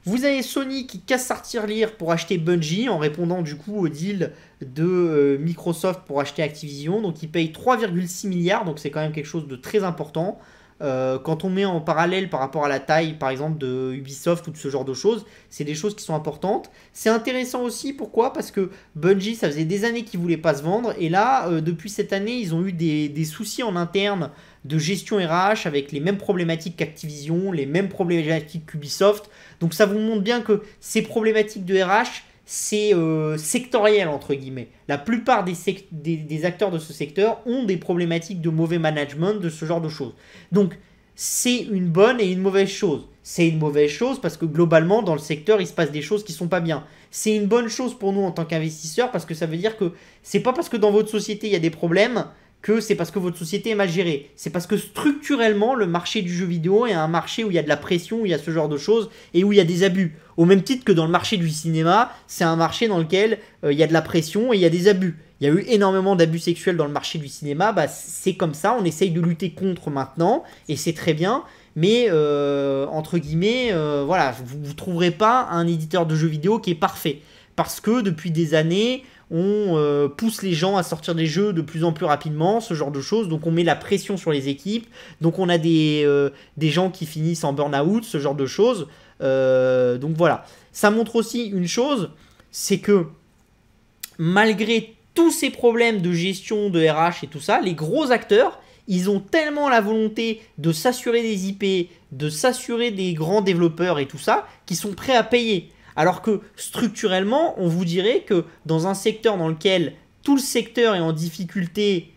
Vous avez Sony qui casse sa tirelire pour acheter Bungie en répondant du coup au deal de Microsoft pour acheter Activision. Donc ils payent 3,6 milliards, donc c'est quand même quelque chose de très important. Quand on met en parallèle par rapport à la taille par exemple de Ubisoft ou de ce genre de choses, c'est des choses qui sont importantes. C'est intéressant aussi, pourquoi? Parce que Bungie, ça faisait des années qu'ils ne voulaient pas se vendre, et là depuis cette année ils ont eu des soucis en interne de gestion RH avec les mêmes problématiques qu'Activision, les mêmes problématiques qu'Ubisoft. Donc ça vous montre bien que ces problématiques de RH, c'est sectoriel entre guillemets. La plupart des acteurs de ce secteur ont des problématiques de mauvais management, de ce genre de choses. Donc c'est une bonne et une mauvaise chose. C'est une mauvaise chose parce que globalement dans le secteur il se passe des choses qui sont pas bien. C'est une bonne chose pour nous en tant qu'investisseurs parce que ça veut dire que c'est pas parce que dans votre société il y a des problèmes que c'est parce que votre société est mal gérée. C'est parce que structurellement, le marché du jeu vidéo est un marché où il y a de la pression, où il y a ce genre de choses et où il y a des abus. Au même titre que dans le marché du cinéma, c'est un marché dans lequel il y a de la pression et il y a des abus. Il y a eu énormément d'abus sexuels dans le marché du cinéma, bah, c'est comme ça, on essaye de lutter contre maintenant et c'est très bien. Mais entre guillemets, voilà, vous ne trouverez pas un éditeur de jeux vidéo qui est parfait. Parce que depuis des années, on pousse les gens à sortir des jeux de plus en plus rapidement, ce genre de choses. Donc on met la pression sur les équipes. Donc on a des gens qui finissent en burn-out, ce genre de choses. Donc voilà. Ça montre aussi une chose, c'est que malgré tous ces problèmes de gestion, de RH et tout ça, les gros acteurs, ils ont tellement la volonté de s'assurer des IP, de s'assurer des grands développeurs et tout ça, qu'ils sont prêts à payer. Alors que structurellement, on vous dirait que dans un secteur dans lequel tout le secteur est en difficulté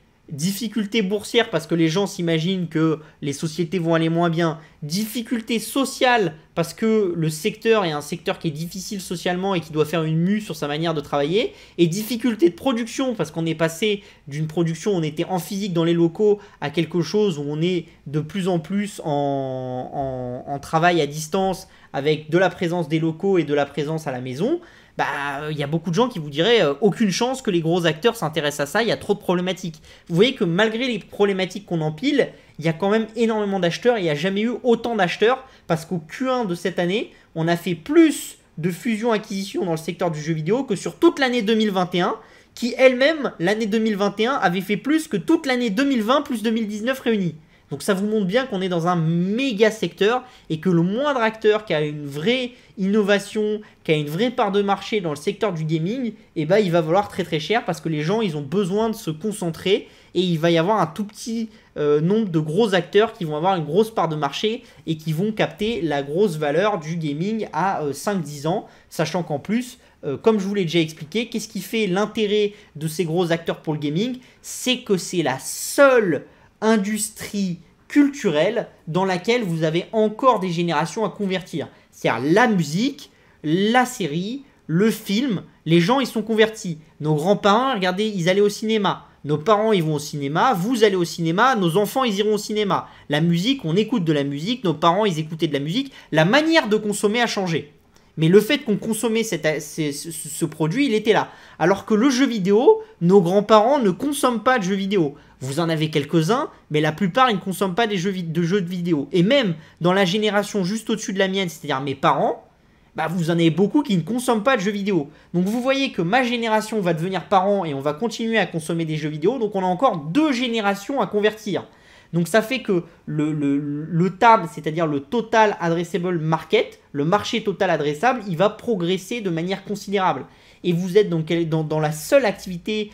boursière parce que les gens s'imaginent que les sociétés vont aller moins bien, difficulté sociale parce que le secteur est un secteur qui est difficile socialement et qui doit faire une mue sur sa manière de travailler, et difficulté de production parce qu'on est passé d'une production où on était en physique dans les locaux à quelque chose où on est de plus en plus en travail à distance avec de la présence des locaux et de la présence à la maison. Bah, y a beaucoup de gens qui vous diraient aucune chance que les gros acteurs s'intéressent à ça, il y a trop de problématiques. Vous voyez que malgré les problématiques qu'on empile, il y a quand même énormément d'acheteurs et il n'y a jamais eu autant d'acheteurs parce qu'au Q1 de cette année, on a fait plus de fusions-acquisitions dans le secteur du jeu vidéo que sur toute l'année 2021, qui elle-même, l'année 2021, avait fait plus que toute l'année 2020 plus 2019 réunis. Donc ça vous montre bien qu'on est dans un méga secteur et que le moindre acteur qui a une vraie innovation, qui a une vraie part de marché dans le secteur du gaming, eh ben, il va valoir très très cher parce que les gens ils ont besoin de se concentrer et il va y avoir un tout petit nombre de gros acteurs qui vont avoir une grosse part de marché et qui vont capter la grosse valeur du gaming à 5-10 ans, sachant qu'en plus, comme je vous l'ai déjà expliqué, qu'est-ce qui fait l'intérêt de ces gros acteurs pour le gaming? C'est que c'est la seule industrie culturelle dans laquelle vous avez encore des générations à convertir. C'est-à-dire la musique, la série, le film, les gens ils sont convertis. Nos grands-parents, regardez, ils allaient au cinéma. Nos parents ils vont au cinéma, vous allez au cinéma, nos enfants ils iront au cinéma. La musique, on écoute de la musique, nos parents ils écoutaient de la musique. La manière de consommer a changé. Mais le fait qu'on consommait ce produit, il était là. Alors que le jeu vidéo, nos grands-parents ne consomment pas de jeux vidéo. Vous en avez quelques-uns, mais la plupart, ils ne consomment pas de jeux de vidéo. Et même dans la génération juste au-dessus de la mienne, c'est-à-dire mes parents, bah vous en avez beaucoup qui ne consomment pas de jeux vidéo. Donc vous voyez que ma génération va devenir parent et on va continuer à consommer des jeux vidéo. Donc on a encore 2 générations à convertir. Donc ça fait que le TAM, c'est-à-dire le Total Addressable Market, le marché total adressable, il va progresser de manière considérable. Et vous êtes donc dans la seule activité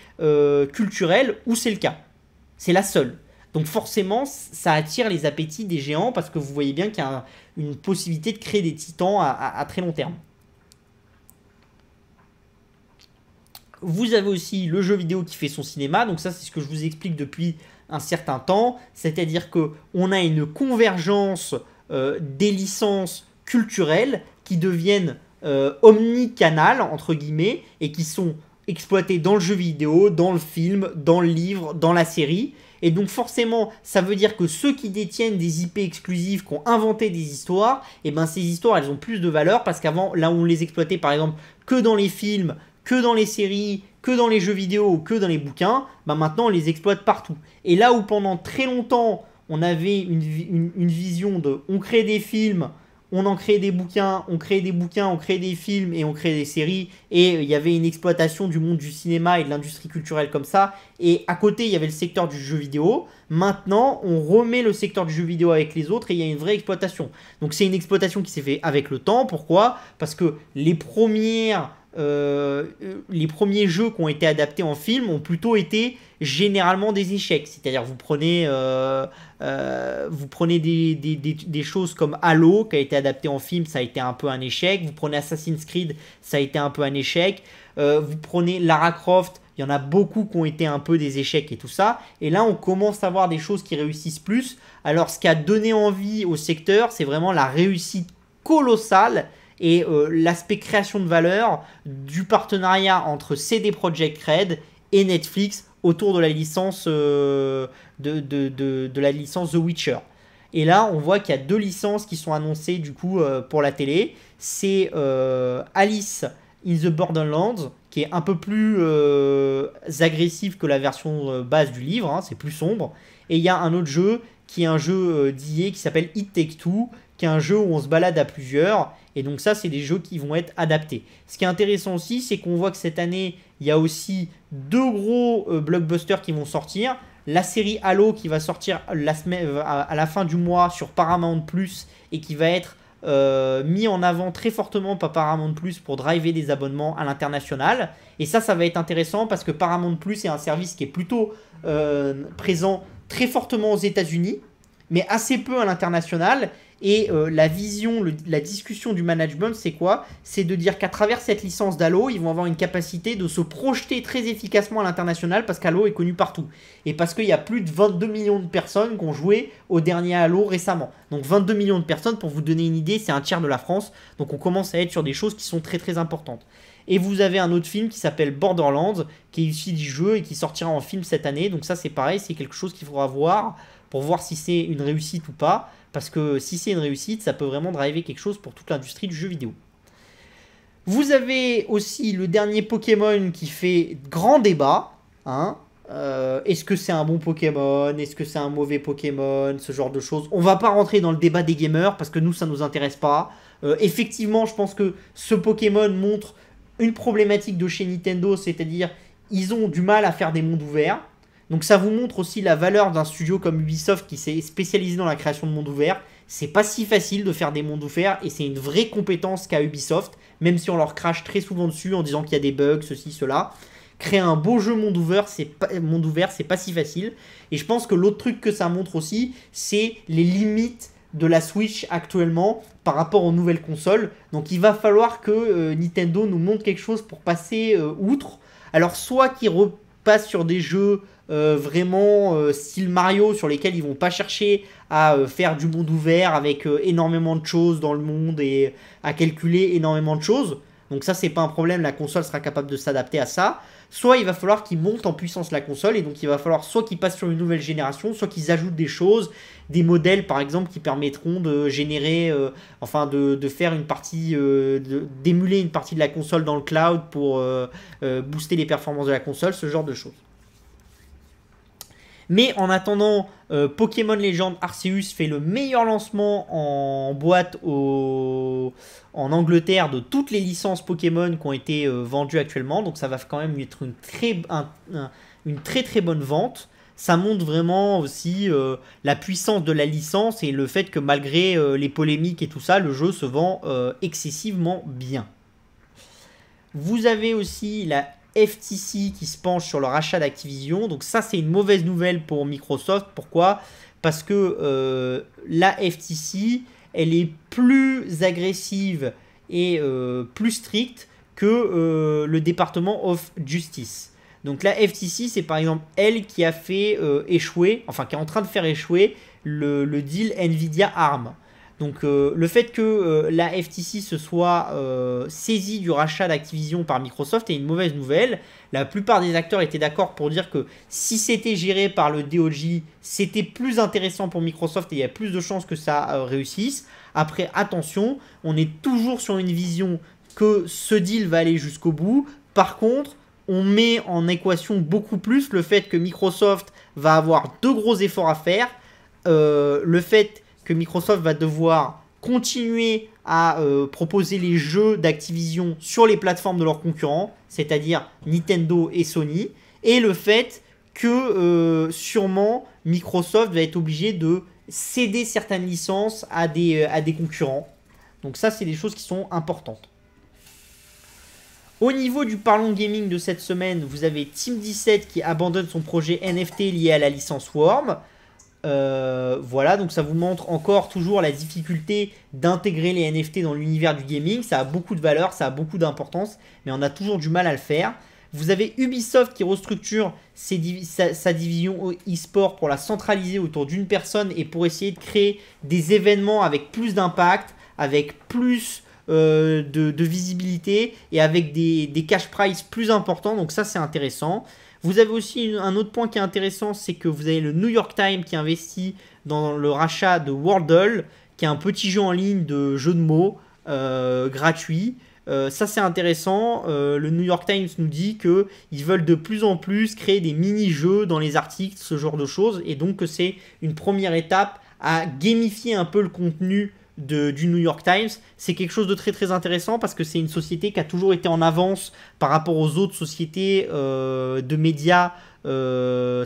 culturelle où c'est le cas. C'est la seule. Donc forcément, ça attire les appétits des géants parce que vous voyez bien qu'il y a une possibilité de créer des titans à très long terme. Vous avez aussi le jeu vidéo qui fait son cinéma. Donc ça, c'est ce que je vous explique depuis un certain temps. C'est-à-dire qu'on a une convergence des licences culturelles qui deviennent omnicanales, entre guillemets, et qui sont exploitées dans le jeu vidéo, dans le film, dans le livre, dans la série. Et donc forcément, ça veut dire que ceux qui détiennent des IP exclusives, qui ont inventé des histoires, et ben ces histoires, elles ont plus de valeur parce qu'avant, là où on les exploitait par exemple que dans les films, que dans les séries, que dans les jeux vidéo ou que dans les bouquins, ben maintenant on les exploite partout. Et là où pendant très longtemps, on avait une vision de on crée des films, on en crée des bouquins, on crée des films et on crée des séries. Et il y avait une exploitation du monde du cinéma et de l'industrie culturelle comme ça. Et à côté, il y avait le secteur du jeu vidéo. Maintenant, on remet le secteur du jeu vidéo avec les autres et il y a une vraie exploitation. Donc c'est une exploitation qui s'est faite avec le temps. Pourquoi? Parce que les premiers jeux qui ont été adaptés en film ont plutôt été généralement des échecs. C'est-à-dire vous prenez des choses comme Halo qui a été adapté en film, ça a été un peu un échec. Vous prenez Assassin's Creed, ça a été un peu un échec. Vous prenez Lara Croft, il y en a beaucoup qui ont été un peu des échecs et tout ça. Et là on commence à voir des choses qui réussissent plus. Alors ce qui a donné envie au secteur, c'est vraiment la réussite colossale et l'aspect création de valeur du partenariat entre CD Projekt Red et Netflix autour de la licence de la licence The Witcher. Et là, on voit qu'il y a 2 licences qui sont annoncées du coup pour la télé. C'est Alice in the Borderlands, qui est un peu plus agressif que la version base du livre, hein, c'est plus sombre. Et il y a un autre jeu qui est un jeu d'IA qui s'appelle It Take Two, qui est un jeu où on se balade à plusieurs. Et donc ça, c'est des jeux qui vont être adaptés. Ce qui est intéressant aussi, c'est qu'on voit que cette année, il y a aussi 2 gros blockbusters qui vont sortir. La série Halo qui va sortir à la fin du mois sur Paramount Plus et qui va être mis en avant très fortement par Paramount Plus pour driver des abonnements à l'international. Et ça va être intéressant parce que Paramount Plus est un service qui est plutôt présent très fortement aux États-Unis, mais assez peu à l'international. Et la vision, la discussion du management, c'est quoi? C'est de dire qu'à travers cette licence d'Halo, ils vont avoir une capacité de se projeter très efficacement à l'international parce qu'Halo est connu partout. Et parce qu'il y a plus de 22 millions de personnes qui ont joué au dernier Halo récemment. Donc 22 millions de personnes, pour vous donner une idée, c'est un tiers de la France. Donc on commence à être sur des choses qui sont très très importantes. Et vous avez un autre film qui s'appelle Borderlands, qui est issu du jeu et qui sortira en film cette année. Donc ça c'est pareil, c'est quelque chose qu'il faudra voir pour voir si c'est une réussite ou pas. Parce que si c'est une réussite, ça peut vraiment driver quelque chose pour toute l'industrie du jeu vidéo. Vous avez aussi le dernier Pokémon qui fait grand débat. Hein. Est-ce que c'est un bon Pokémon? Est-ce que c'est un mauvais Pokémon? Ce genre de choses. On va pas rentrer dans le débat des gamers parce que nous, ça nous intéresse pas. Effectivement, je pense que ce Pokémon montre une problématique de chez Nintendo, c'est-à-dire ils ont du mal à faire des mondes ouverts. Donc ça vous montre aussi la valeur d'un studio comme Ubisoft qui s'est spécialisé dans la création de mondes ouverts. C'est pas si facile de faire des mondes ouverts et c'est une vraie compétence qu'a Ubisoft, même si on leur crache très souvent dessus en disant qu'il y a des bugs, ceci, cela. Créer un beau jeu monde ouvert, c'est pas si facile. Et je pense que l'autre truc que ça montre aussi, c'est les limites de la Switch actuellement par rapport aux nouvelles consoles. Donc il va falloir que Nintendo nous montre quelque chose pour passer outre. Alors soit qu'ils repassent sur des jeux vraiment style Mario sur lesquels ils vont pas chercher à faire du monde ouvert avec énormément de choses dans le monde et à calculer énormément de choses. Donc ça c'est pas un problème, la console sera capable de s'adapter à ça. Soit il va falloir qu'ils montent en puissance la console et donc il va falloir soit qu'ils passent sur une nouvelle génération, soit qu'ils ajoutent des choses, des modèles par exemple qui permettront de générer, de faire une partie, d'émuler une partie de la console dans le cloud pour booster les performances de la console, ce genre de choses. Mais en attendant, Pokémon Legends Arceus fait le meilleur lancement en boîte en Angleterre de toutes les licences Pokémon qui ont été vendues actuellement. Donc ça va quand même être une très très bonne vente. Ça montre vraiment aussi la puissance de la licence et le fait que malgré les polémiques et tout ça, le jeu se vend excessivement bien. Vous avez aussi la FTC qui se penche sur le rachat d'Activision. Donc ça c'est une mauvaise nouvelle pour Microsoft. Pourquoi ? Parce que la FTC elle est plus agressive et plus stricte que le département of Justice. Donc la FTC c'est par exemple elle qui a fait échouer, enfin qui est en train de faire échouer le deal Nvidia ARM. Donc le fait que la FTC se soit saisie du rachat d'Activision par Microsoft est une mauvaise nouvelle. La plupart des acteurs étaient d'accord pour dire que si c'était géré par le DOJ, c'était plus intéressant pour Microsoft et il y a plus de chances que ça réussisse. Après, attention, on est toujours sur une vision que ce deal va aller jusqu'au bout. Par contre, on met en équation beaucoup plus le fait que Microsoft va avoir de gros efforts à faire, le fait que Microsoft va devoir continuer à proposer les jeux d'Activision sur les plateformes de leurs concurrents, c'est-à-dire Nintendo et Sony, et le fait que sûrement Microsoft va être obligé de céder certaines licences à des concurrents. Donc ça, c'est des choses qui sont importantes. Au niveau du Parlons Gaming de cette semaine, vous avez Team 17 qui abandonne son projet NFT lié à la licence Worm. Voilà, donc ça vous montre encore toujours la difficulté d'intégrer les NFT dans l'univers du gaming. Ça a beaucoup de valeur, ça a beaucoup d'importance, mais on a toujours du mal à le faire. Vous avez Ubisoft qui restructure sa division e-sport pour la centraliser autour d'une personne et pour essayer de créer des événements avec plus d'impact, avec plus de visibilité et avec des cash prize plus importants. Donc ça c'est intéressant. Vous avez aussi un autre point qui est intéressant, c'est que vous avez le New York Times qui investit dans le rachat de Wordle, qui est un petit jeu en ligne de jeux de mots gratuit. Ça c'est intéressant. Le New York Times nous dit qu'ils veulent de plus en plus créer des mini-jeux dans les articles, ce genre de choses, et donc que c'est une première étape à gamifier un peu le contenu du New York Times. C'est quelque chose de très très intéressant parce que c'est une société qui a toujours été en avance par rapport aux autres sociétés de médias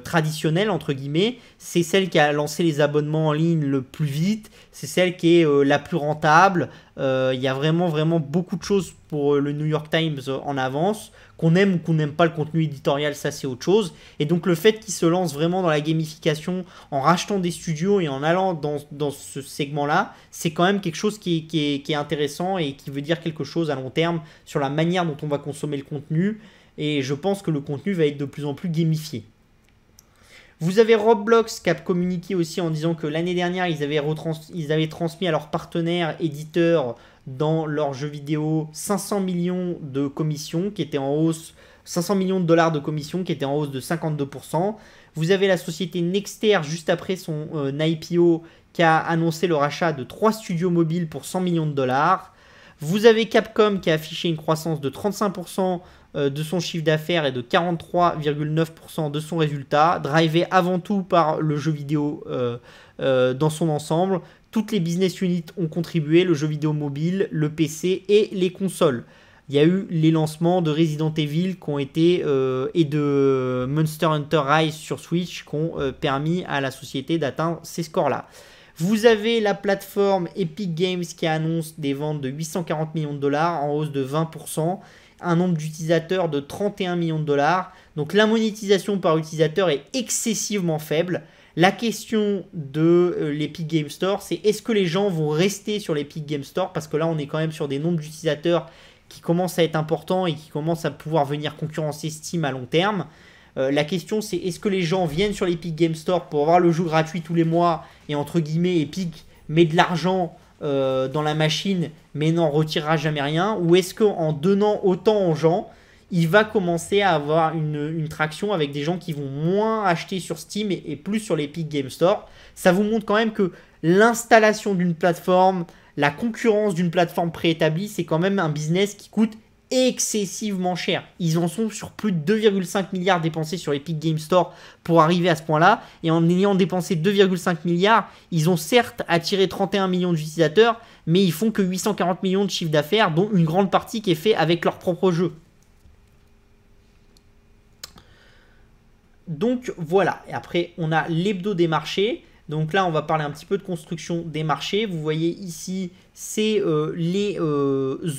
traditionnelles entre guillemets. C'est celle qui a lancé les abonnements en ligne le plus vite, c'est celle qui est la plus rentable. Il y a vraiment beaucoup de choses pour le New York Times en avance. Qu'on aime ou qu'on n'aime pas le contenu éditorial, ça c'est autre chose. Et donc le fait qu'ils se lancent vraiment dans la gamification en rachetant des studios et en allant dans ce segment-là, c'est quand même quelque chose qui est intéressant et qui veut dire quelque chose à long terme sur la manière dont on va consommer le contenu. Et je pense que le contenu va être de plus en plus gamifié. Vous avez Roblox qui a communiqué aussi en disant que l'année dernière, ils avaient transmis à leurs partenaires éditeurs dans leurs jeux vidéo 500 millions de commissions qui étaient en hausse, 500 millions de dollars de commissions qui étaient en hausse de 52%. Vous avez la société Nexter juste après son IPO qui a annoncé le rachat de 3 studios mobiles pour 100 millions de dollars. Vous avez Capcom qui a affiché une croissance de 35% de son chiffre d'affaires et de 43,9% de son résultat, drivé avant tout par le jeu vidéo dans son ensemble. Toutes les business units ont contribué, le jeu vidéo mobile, le PC et les consoles. il y a eu les lancements de Resident Evil qui ont été et de Monster Hunter Rise sur Switch qui ont permis à la société d'atteindre ces scores-là. Vous avez la plateforme Epic Games qui annonce des ventes de 840 millions de dollars en hausse de 20%, un nombre d'utilisateurs de 31 millions de dollars. Donc la monétisation par utilisateur est excessivement faible. La question de l'Epic Game Store, c'est est-ce que les gens vont rester sur l'Epic Game Store, parce que là on est quand même sur des nombres d'utilisateurs qui commencent à être importants et qui commencent à pouvoir venir concurrencer Steam à long terme. La question c'est est-ce que les gens viennent sur l'Epic Game Store pour avoir le jeu gratuit tous les mois et entre guillemets Epic met de l'argent dans la machine mais n'en retirera jamais rien, ou est-ce qu'en donnant autant aux gens il va commencer à avoir une traction avec des gens qui vont moins acheter sur Steam et plus sur l'Epic Game Store. Ça vous montre quand même que l'installation d'une plateforme, la concurrence d'une plateforme préétablie, c'est quand même un business qui coûte excessivement cher. Ils en sont sur plus de 2,5 milliards dépensés sur l'Epic Game Store pour arriver à ce point-là. Et en ayant dépensé 2,5 milliards, ils ont certes attiré 31 millions d'utilisateurs, mais ils font que 840 millions de chiffre d'affaires, dont une grande partie qui est fait avec leur propre jeu. Donc voilà, et après on a l'hebdo des marchés. Donc là on va parler un petit peu de construction des marchés. Vous voyez ici c'est les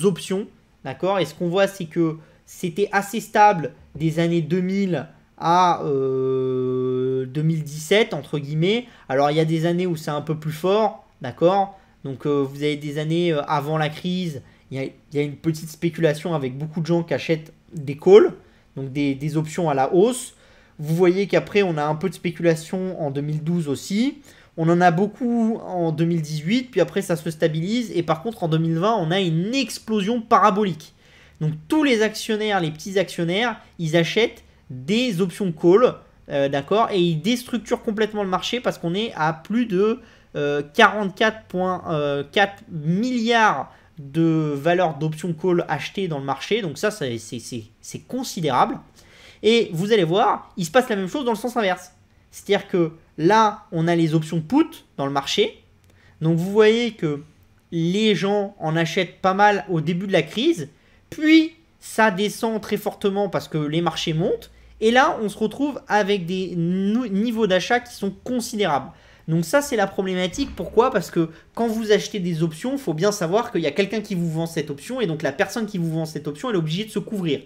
options, d'accord. Et ce qu'on voit c'est que c'était assez stable des années 2000 à 2017 entre guillemets. Alors il y a des années où c'est un peu plus fort, d'accord. Donc vous avez des années avant la crise, il y a une petite spéculation avec beaucoup de gens qui achètent des calls, donc des options à la hausse. Vous voyez qu'après, on a un peu de spéculation en 2012 aussi. On en a beaucoup en 2018, puis après, ça se stabilise. Et par contre, en 2020, on a une explosion parabolique. Donc, tous les actionnaires, les petits actionnaires, ils achètent des options call, d'accord. Et ils déstructurent complètement le marché parce qu'on est à plus de 44,4 milliards de valeur d'options call achetées dans le marché. Donc ça, c'est considérable. Et vous allez voir, il se passe la même chose dans le sens inverse. C'est-à-dire que là, on a les options put dans le marché. Donc vous voyez que les gens en achètent pas mal au début de la crise. Puis ça descend très fortement parce que les marchés montent. Et là, on se retrouve avec des niveaux d'achat qui sont considérables. Donc ça, c'est la problématique. Pourquoi? Parce que quand vous achetez des options, il faut bien savoir qu'il y a quelqu'un qui vous vend cette option. Et donc la personne qui vous vend cette option, elle est obligée de se couvrir.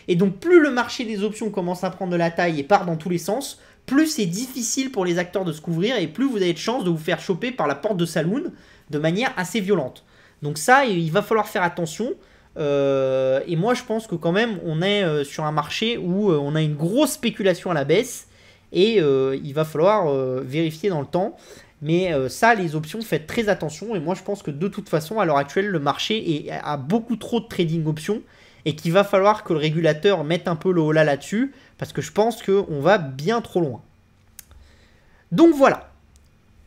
Et donc plus le marché des options commence à prendre de la taille et part dans tous les sens, plus c'est difficile pour les acteurs de se couvrir et plus vous avez de chances de vous faire choper par la porte de saloon de manière assez violente. Donc ça, il va falloir faire attention. Et moi, je pense que quand même, on est sur un marché où on a une grosse spéculation à la baisse et il va falloir vérifier dans le temps. Mais ça, les options, faites très attention. Et moi, je pense que de toute façon, à l'heure actuelle, le marché a beaucoup trop de trading options. Et qu'il va falloir que le régulateur mette un peu le holà là-dessus, parce que je pense qu'on va bien trop loin. Donc voilà,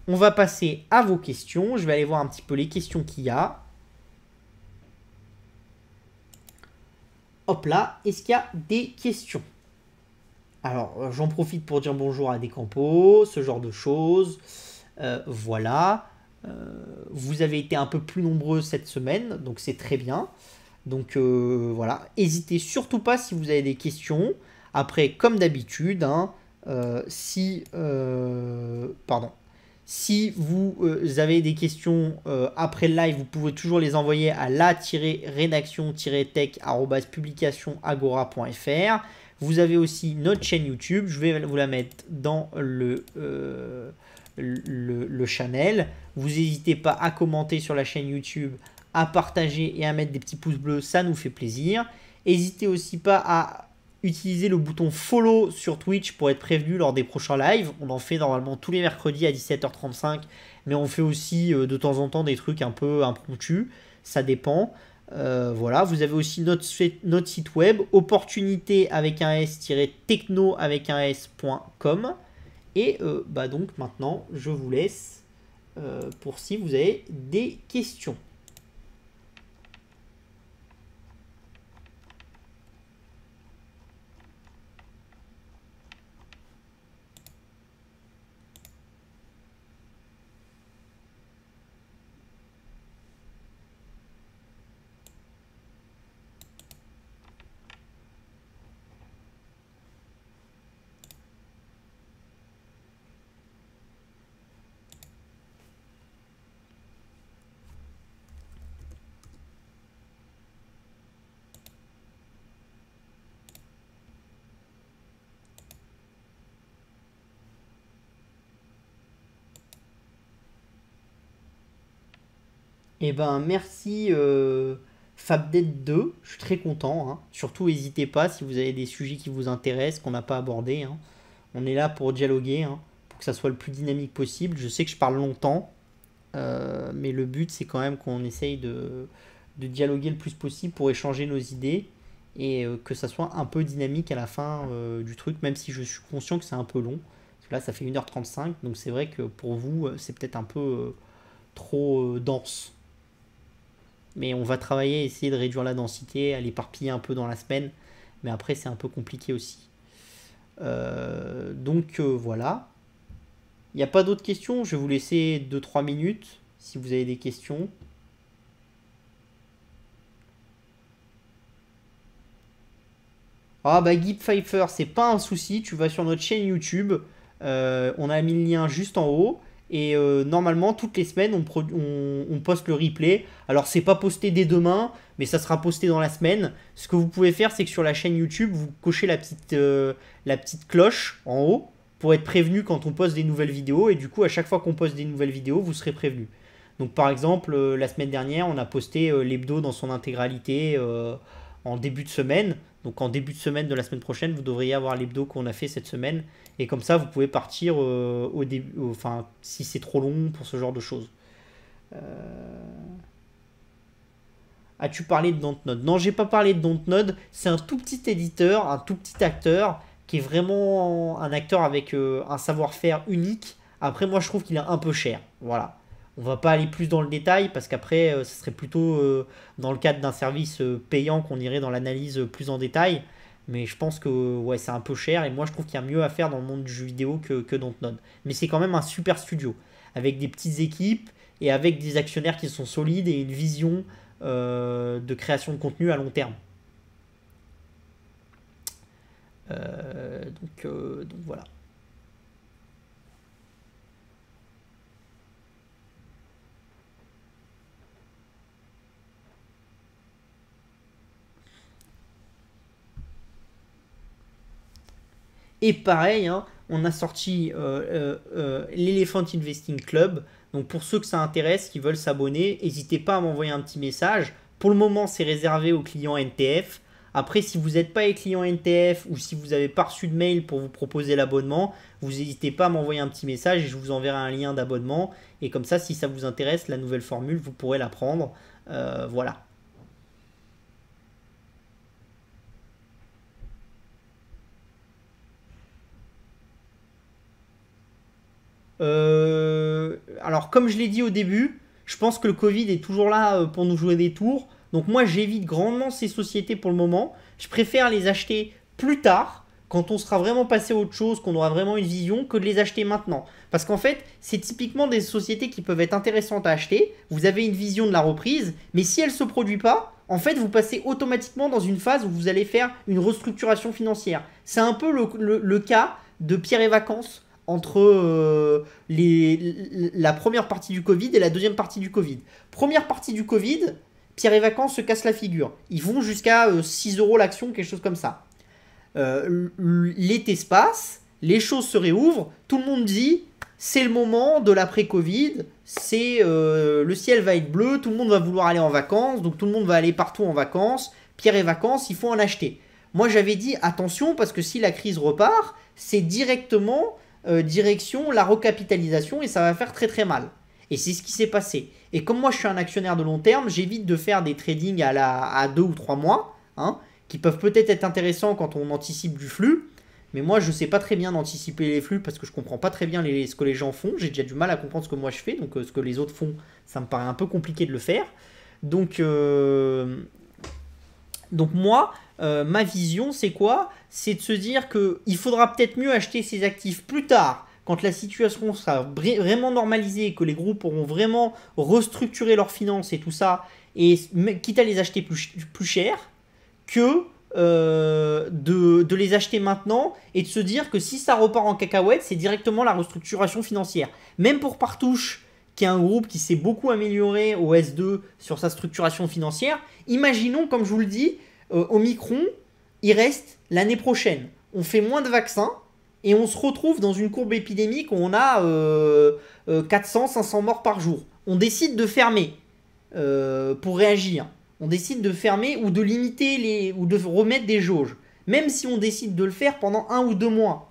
on va passer à vos questions. Je vais aller voir un petit peu les questions qu'il y a. Hop là, est-ce qu'il y a des questions? Alors, j'en profite pour dire bonjour à Descampos, ce genre de choses. Voilà. Vous avez été un peu plus nombreux cette semaine, donc c'est très bien. Donc voilà, n'hésitez surtout pas si vous avez des questions. Après, comme d'habitude, hein, si vous avez des questions après le live, vous pouvez toujours les envoyer à la-rédaction-tech@publicationagora.fr. Vous avez aussi notre chaîne YouTube, je vais vous la mettre dans le channel. Vous n'hésitez pas à commenter sur la chaîne YouTube, à partager et à mettre des petits pouces bleus, ça nous fait plaisir. N'hésitez aussi pas à utiliser le bouton follow sur Twitch pour être prévenu lors des prochains lives. On en fait normalement tous les mercredis à 17h35, mais on fait aussi de temps en temps des trucs un peu impromptus, ça dépend. Voilà, vous avez aussi notre site web, opportunité avec un s-techno avec un s.com. Et donc maintenant, je vous laisse pour si vous avez des questions. Eh ben, merci FabDead2, je suis très content, hein. Surtout, n'hésitez pas si vous avez des sujets qui vous intéressent, qu'on n'a pas abordés, hein. On est là pour dialoguer, hein, pour que ça soit le plus dynamique possible. Je sais que je parle longtemps, mais le but, c'est quand même qu'on essaye de dialoguer le plus possible pour échanger nos idées et que ça soit un peu dynamique à la fin du truc, même si je suis conscient que c'est un peu long. Parce que là, ça fait 1h35, donc c'est vrai que pour vous, c'est peut-être un peu trop dense. Mais on va travailler, essayer de réduire la densité, à l'éparpiller un peu dans la semaine. Mais après, c'est un peu compliqué aussi. Voilà. Il n'y a pas d'autres questions. Je vais vous laisser 2-3 minutes si vous avez des questions. Ah bah Guy Pfeiffer, c'est pas un souci. Tu vas sur notre chaîne YouTube. On a mis le lien juste en haut. Et normalement, toutes les semaines, on poste le replay. Alors, c'est pas posté dès demain, mais ça sera posté dans la semaine. Ce que vous pouvez faire, c'est que sur la chaîne YouTube, vous cochez la petite cloche en haut pour être prévenu quand on poste des nouvelles vidéos. Et du coup, à chaque fois qu'on poste des nouvelles vidéos, vous serez prévenu. Donc, par exemple, la semaine dernière, on a posté l'hebdo dans son intégralité en début de semaine. Donc, en début de semaine de la semaine prochaine, vous devriez avoir l'hebdo qu'on a fait cette semaine. Et comme ça, vous pouvez partir au début, enfin, si c'est trop long pour ce genre de choses. As-tu parlé de Dontnod? Non, j'ai pas parlé de Dontnod. C'est un tout petit éditeur, un tout petit acteur, qui est vraiment un acteur avec un savoir-faire unique. Après, moi, je trouve qu'il est un peu cher. Voilà. On va pas aller plus dans le détail parce qu'après, ce serait plutôt dans le cadre d'un service payant qu'on irait dans l'analyse plus en détail. Mais je pense que ouais, c'est un peu cher et moi je trouve qu'il y a mieux à faire dans le monde du jeu vidéo que Dontnod. Mais c'est quand même un super studio avec des petites équipes et avec des actionnaires qui sont solides et une vision de création de contenu à long terme. Donc voilà. Et pareil, hein, on a sorti l'Elephant Investing Club. Donc pour ceux que ça intéresse, qui veulent s'abonner, n'hésitez pas à m'envoyer un petit message. Pour le moment, c'est réservé aux clients NTF. Après, si vous n'êtes pas les clients NTF ou si vous n'avez pas reçu de mail pour vous proposer l'abonnement, vous n'hésitez pas à m'envoyer un petit message et je vous enverrai un lien d'abonnement. Et comme ça, si ça vous intéresse, la nouvelle formule, vous pourrez la prendre. Voilà. Alors, comme je l'ai dit au début, je pense que le Covid est toujours là pour nous jouer des tours. Donc moi, j'évite grandement ces sociétés pour le moment. Je préfère les acheter plus tard, quand on sera vraiment passé à autre chose, qu'on aura vraiment une vision, que de les acheter maintenant. Parce qu'en fait, c'est typiquement des sociétés qui peuvent être intéressantes à acheter. Vous avez une vision de la reprise, mais si elle ne se produit pas, en fait, vous passez automatiquement dans une phase où vous allez faire une restructuration financière. C'est un peu le cas de Pierre et Vacances entre la première partie du Covid et la deuxième partie du Covid. Première partie du Covid, Pierre et Vacances se cassent la figure. Ils vont jusqu'à 6 euros l'action, quelque chose comme ça. L'été se passe, les choses se réouvrent, tout le monde dit c'est le moment de l'après-Covid, le ciel va être bleu, tout le monde va vouloir aller en vacances, donc tout le monde va aller partout en vacances. Pierre et Vacances, il faut en acheter. Moi j'avais dit attention parce que si la crise repart, c'est directement direction la recapitalisation et ça va faire très très mal. Et c'est ce qui s'est passé. Et comme moi je suis un actionnaire de long terme, j'évite de faire des tradings à 2 ou 3 mois, hein, qui peuvent peut-être être intéressants quand on anticipe du flux. Mais moi je ne sais pas très bien d'anticiper les flux parce que je ne comprends pas très bien ce que les gens font. J'ai déjà du mal à comprendre ce que moi je fais, donc ce que les autres font, ça me paraît un peu compliqué de le faire. Donc moi, ma vision, c'est quoi? C'est de se dire qu'il faudra peut-être mieux acheter ces actifs plus tard, quand la situation sera vraiment normalisée, que les groupes auront vraiment restructuré leurs finances et tout ça, et quitte à les acheter plus cher, que de les acheter maintenant et de se dire que si ça repart en cacahuète, c'est directement la restructuration financière. Même pour Partouche, qui est un groupe qui s'est beaucoup amélioré au S2 sur sa structuration financière, imaginons, comme je vous le dis, Omicron, il reste l'année prochaine. On fait moins de vaccins et on se retrouve dans une courbe épidémique où on a 400-500 morts par jour. On décide de fermer. pour réagir. On décide de fermer ou de limiter ou de remettre des jauges. Même si on décide de le faire pendant 1 ou 2 mois.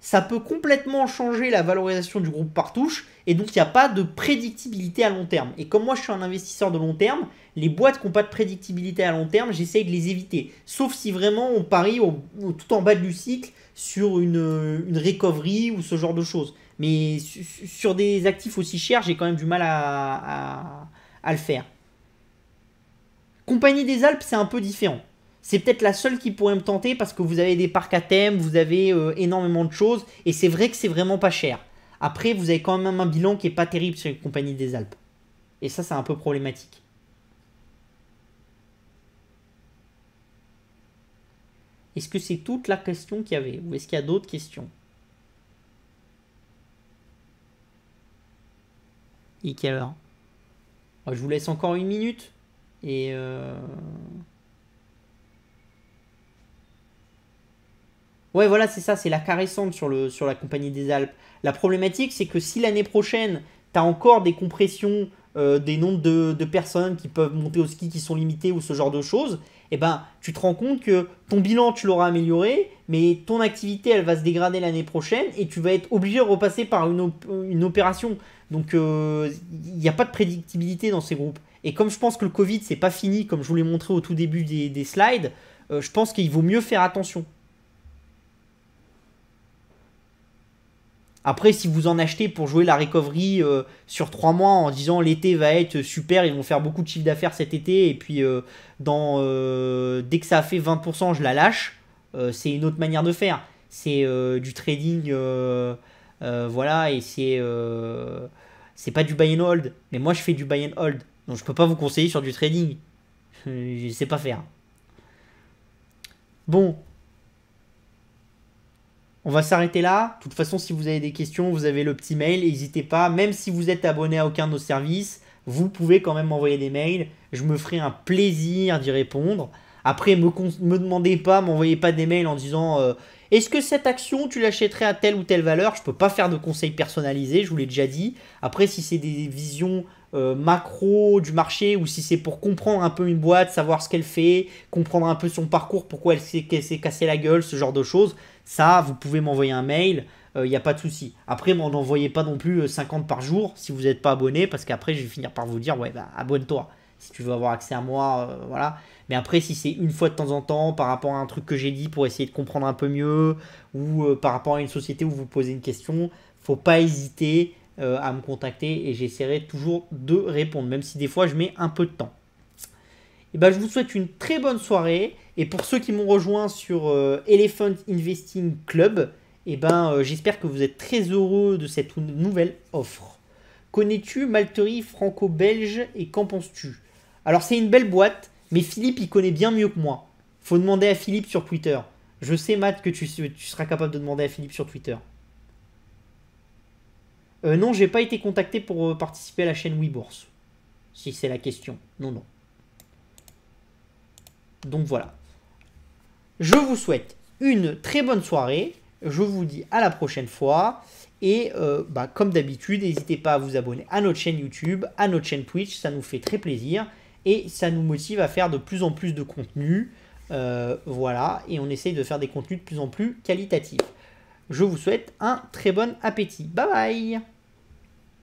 Ça peut complètement changer la valorisation du groupe Partouche et donc il n'y a pas de prédictibilité à long terme. Et comme moi je suis un investisseur de long terme, les boîtes qui n'ont pas de prédictibilité à long terme, j'essaye de les éviter. Sauf si vraiment on parie tout en bas du cycle sur une recovery ou ce genre de choses. Mais sur des actifs aussi chers, j'ai quand même du mal à le faire. Compagnie des Alpes, c'est un peu différent. C'est peut-être la seule qui pourrait me tenter parce que vous avez des parcs à thème, vous avez énormément de choses et c'est vrai que c'est vraiment pas cher. Après, vous avez quand même un bilan qui est pas terrible sur les compagnies des Alpes. Et ça, c'est un peu problématique. Est-ce que c'est toute la question qu'il y avait ou est-ce qu'il y a d'autres questions? Et quelle heure? Je vous laisse encore 1 minute. Et ouais, voilà, c'est ça, c'est la caressante sur la Compagnie des Alpes. La problématique, c'est que si l'année prochaine, tu as encore des compressions, des nombres de personnes qui peuvent monter au ski qui sont limitées ou ce genre de choses, eh ben, tu te rends compte que ton bilan, tu l'auras amélioré, mais ton activité, elle va se dégrader l'année prochaine et tu vas être obligé de repasser par une opération. Donc, il n'y a pas de prédictibilité dans ces groupes. Et comme je pense que le Covid, c'est pas fini, comme je vous l'ai montré au tout début des slides, je pense qu'il vaut mieux faire attention. Après, si vous en achetez pour jouer la recovery sur 3 mois en disant l'été va être super, ils vont faire beaucoup de chiffre d'affaires cet été, et puis dès que ça a fait 20%, je la lâche, c'est une autre manière de faire. C'est du trading, voilà, et c'est pas du buy and hold. Mais moi, je fais du buy and hold. Donc, je peux pas vous conseiller sur du trading. Je sais pas faire. Bon. On va s'arrêter là. De toute façon, si vous avez des questions, vous avez le petit mail. N'hésitez pas. Même si vous êtes abonné à aucun de nos services, vous pouvez quand même m'envoyer des mails. Je me ferai un plaisir d'y répondre. Après, me demandez pas, m'envoyez pas des mails en disant est-ce que cette action, tu l'achèterais à telle ou telle valeur? Je peux pas faire de conseils personnalisés, je vous l'ai déjà dit. Après, si c'est des visions macro du marché ou si c'est pour comprendre un peu une boîte, savoir ce qu'elle fait, comprendre un peu son parcours, pourquoi elle s'est cassée la gueule, ce genre de choses, ça, vous pouvez m'envoyer un mail, il n'y a pas de souci. Après, m'en envoyez pas non plus 50 par jour si vous n'êtes pas abonné, parce qu'après, je vais finir par vous dire, ouais, bah, abonne-toi si tu veux avoir accès à moi, voilà. Mais après, si c'est une fois de temps en temps, par rapport à un truc que j'ai dit pour essayer de comprendre un peu mieux, ou par rapport à une société où vous posez une question, faut pas hésiter à me contacter et j'essaierai toujours de répondre, même si des fois je mets un peu de temps. Et ben, je vous souhaite une très bonne soirée. Et pour ceux qui m'ont rejoint sur Elephant Investing Club, et ben, j'espère que vous êtes très heureux de cette nouvelle offre. Connais-tu Malterie franco-belge et qu'en penses-tu? Alors, c'est une belle boîte, mais Philippe, il connaît bien mieux que moi. Faut demander à Philippe sur Twitter. Je sais, Matt, que tu seras capable de demander à Philippe sur Twitter. Non, j'ai pas été contacté pour participer à la chaîne WeBourse. Si c'est la question. Non, non. Donc voilà. Je vous souhaite une très bonne soirée. Je vous dis à la prochaine fois. Et comme d'habitude, n'hésitez pas à vous abonner à notre chaîne YouTube, à notre chaîne Twitch. Ça nous fait très plaisir. Et ça nous motive à faire de plus en plus de contenu. Voilà. Et on essaye de faire des contenus de plus en plus qualitatifs. Je vous souhaite un très bon appétit. Bye bye!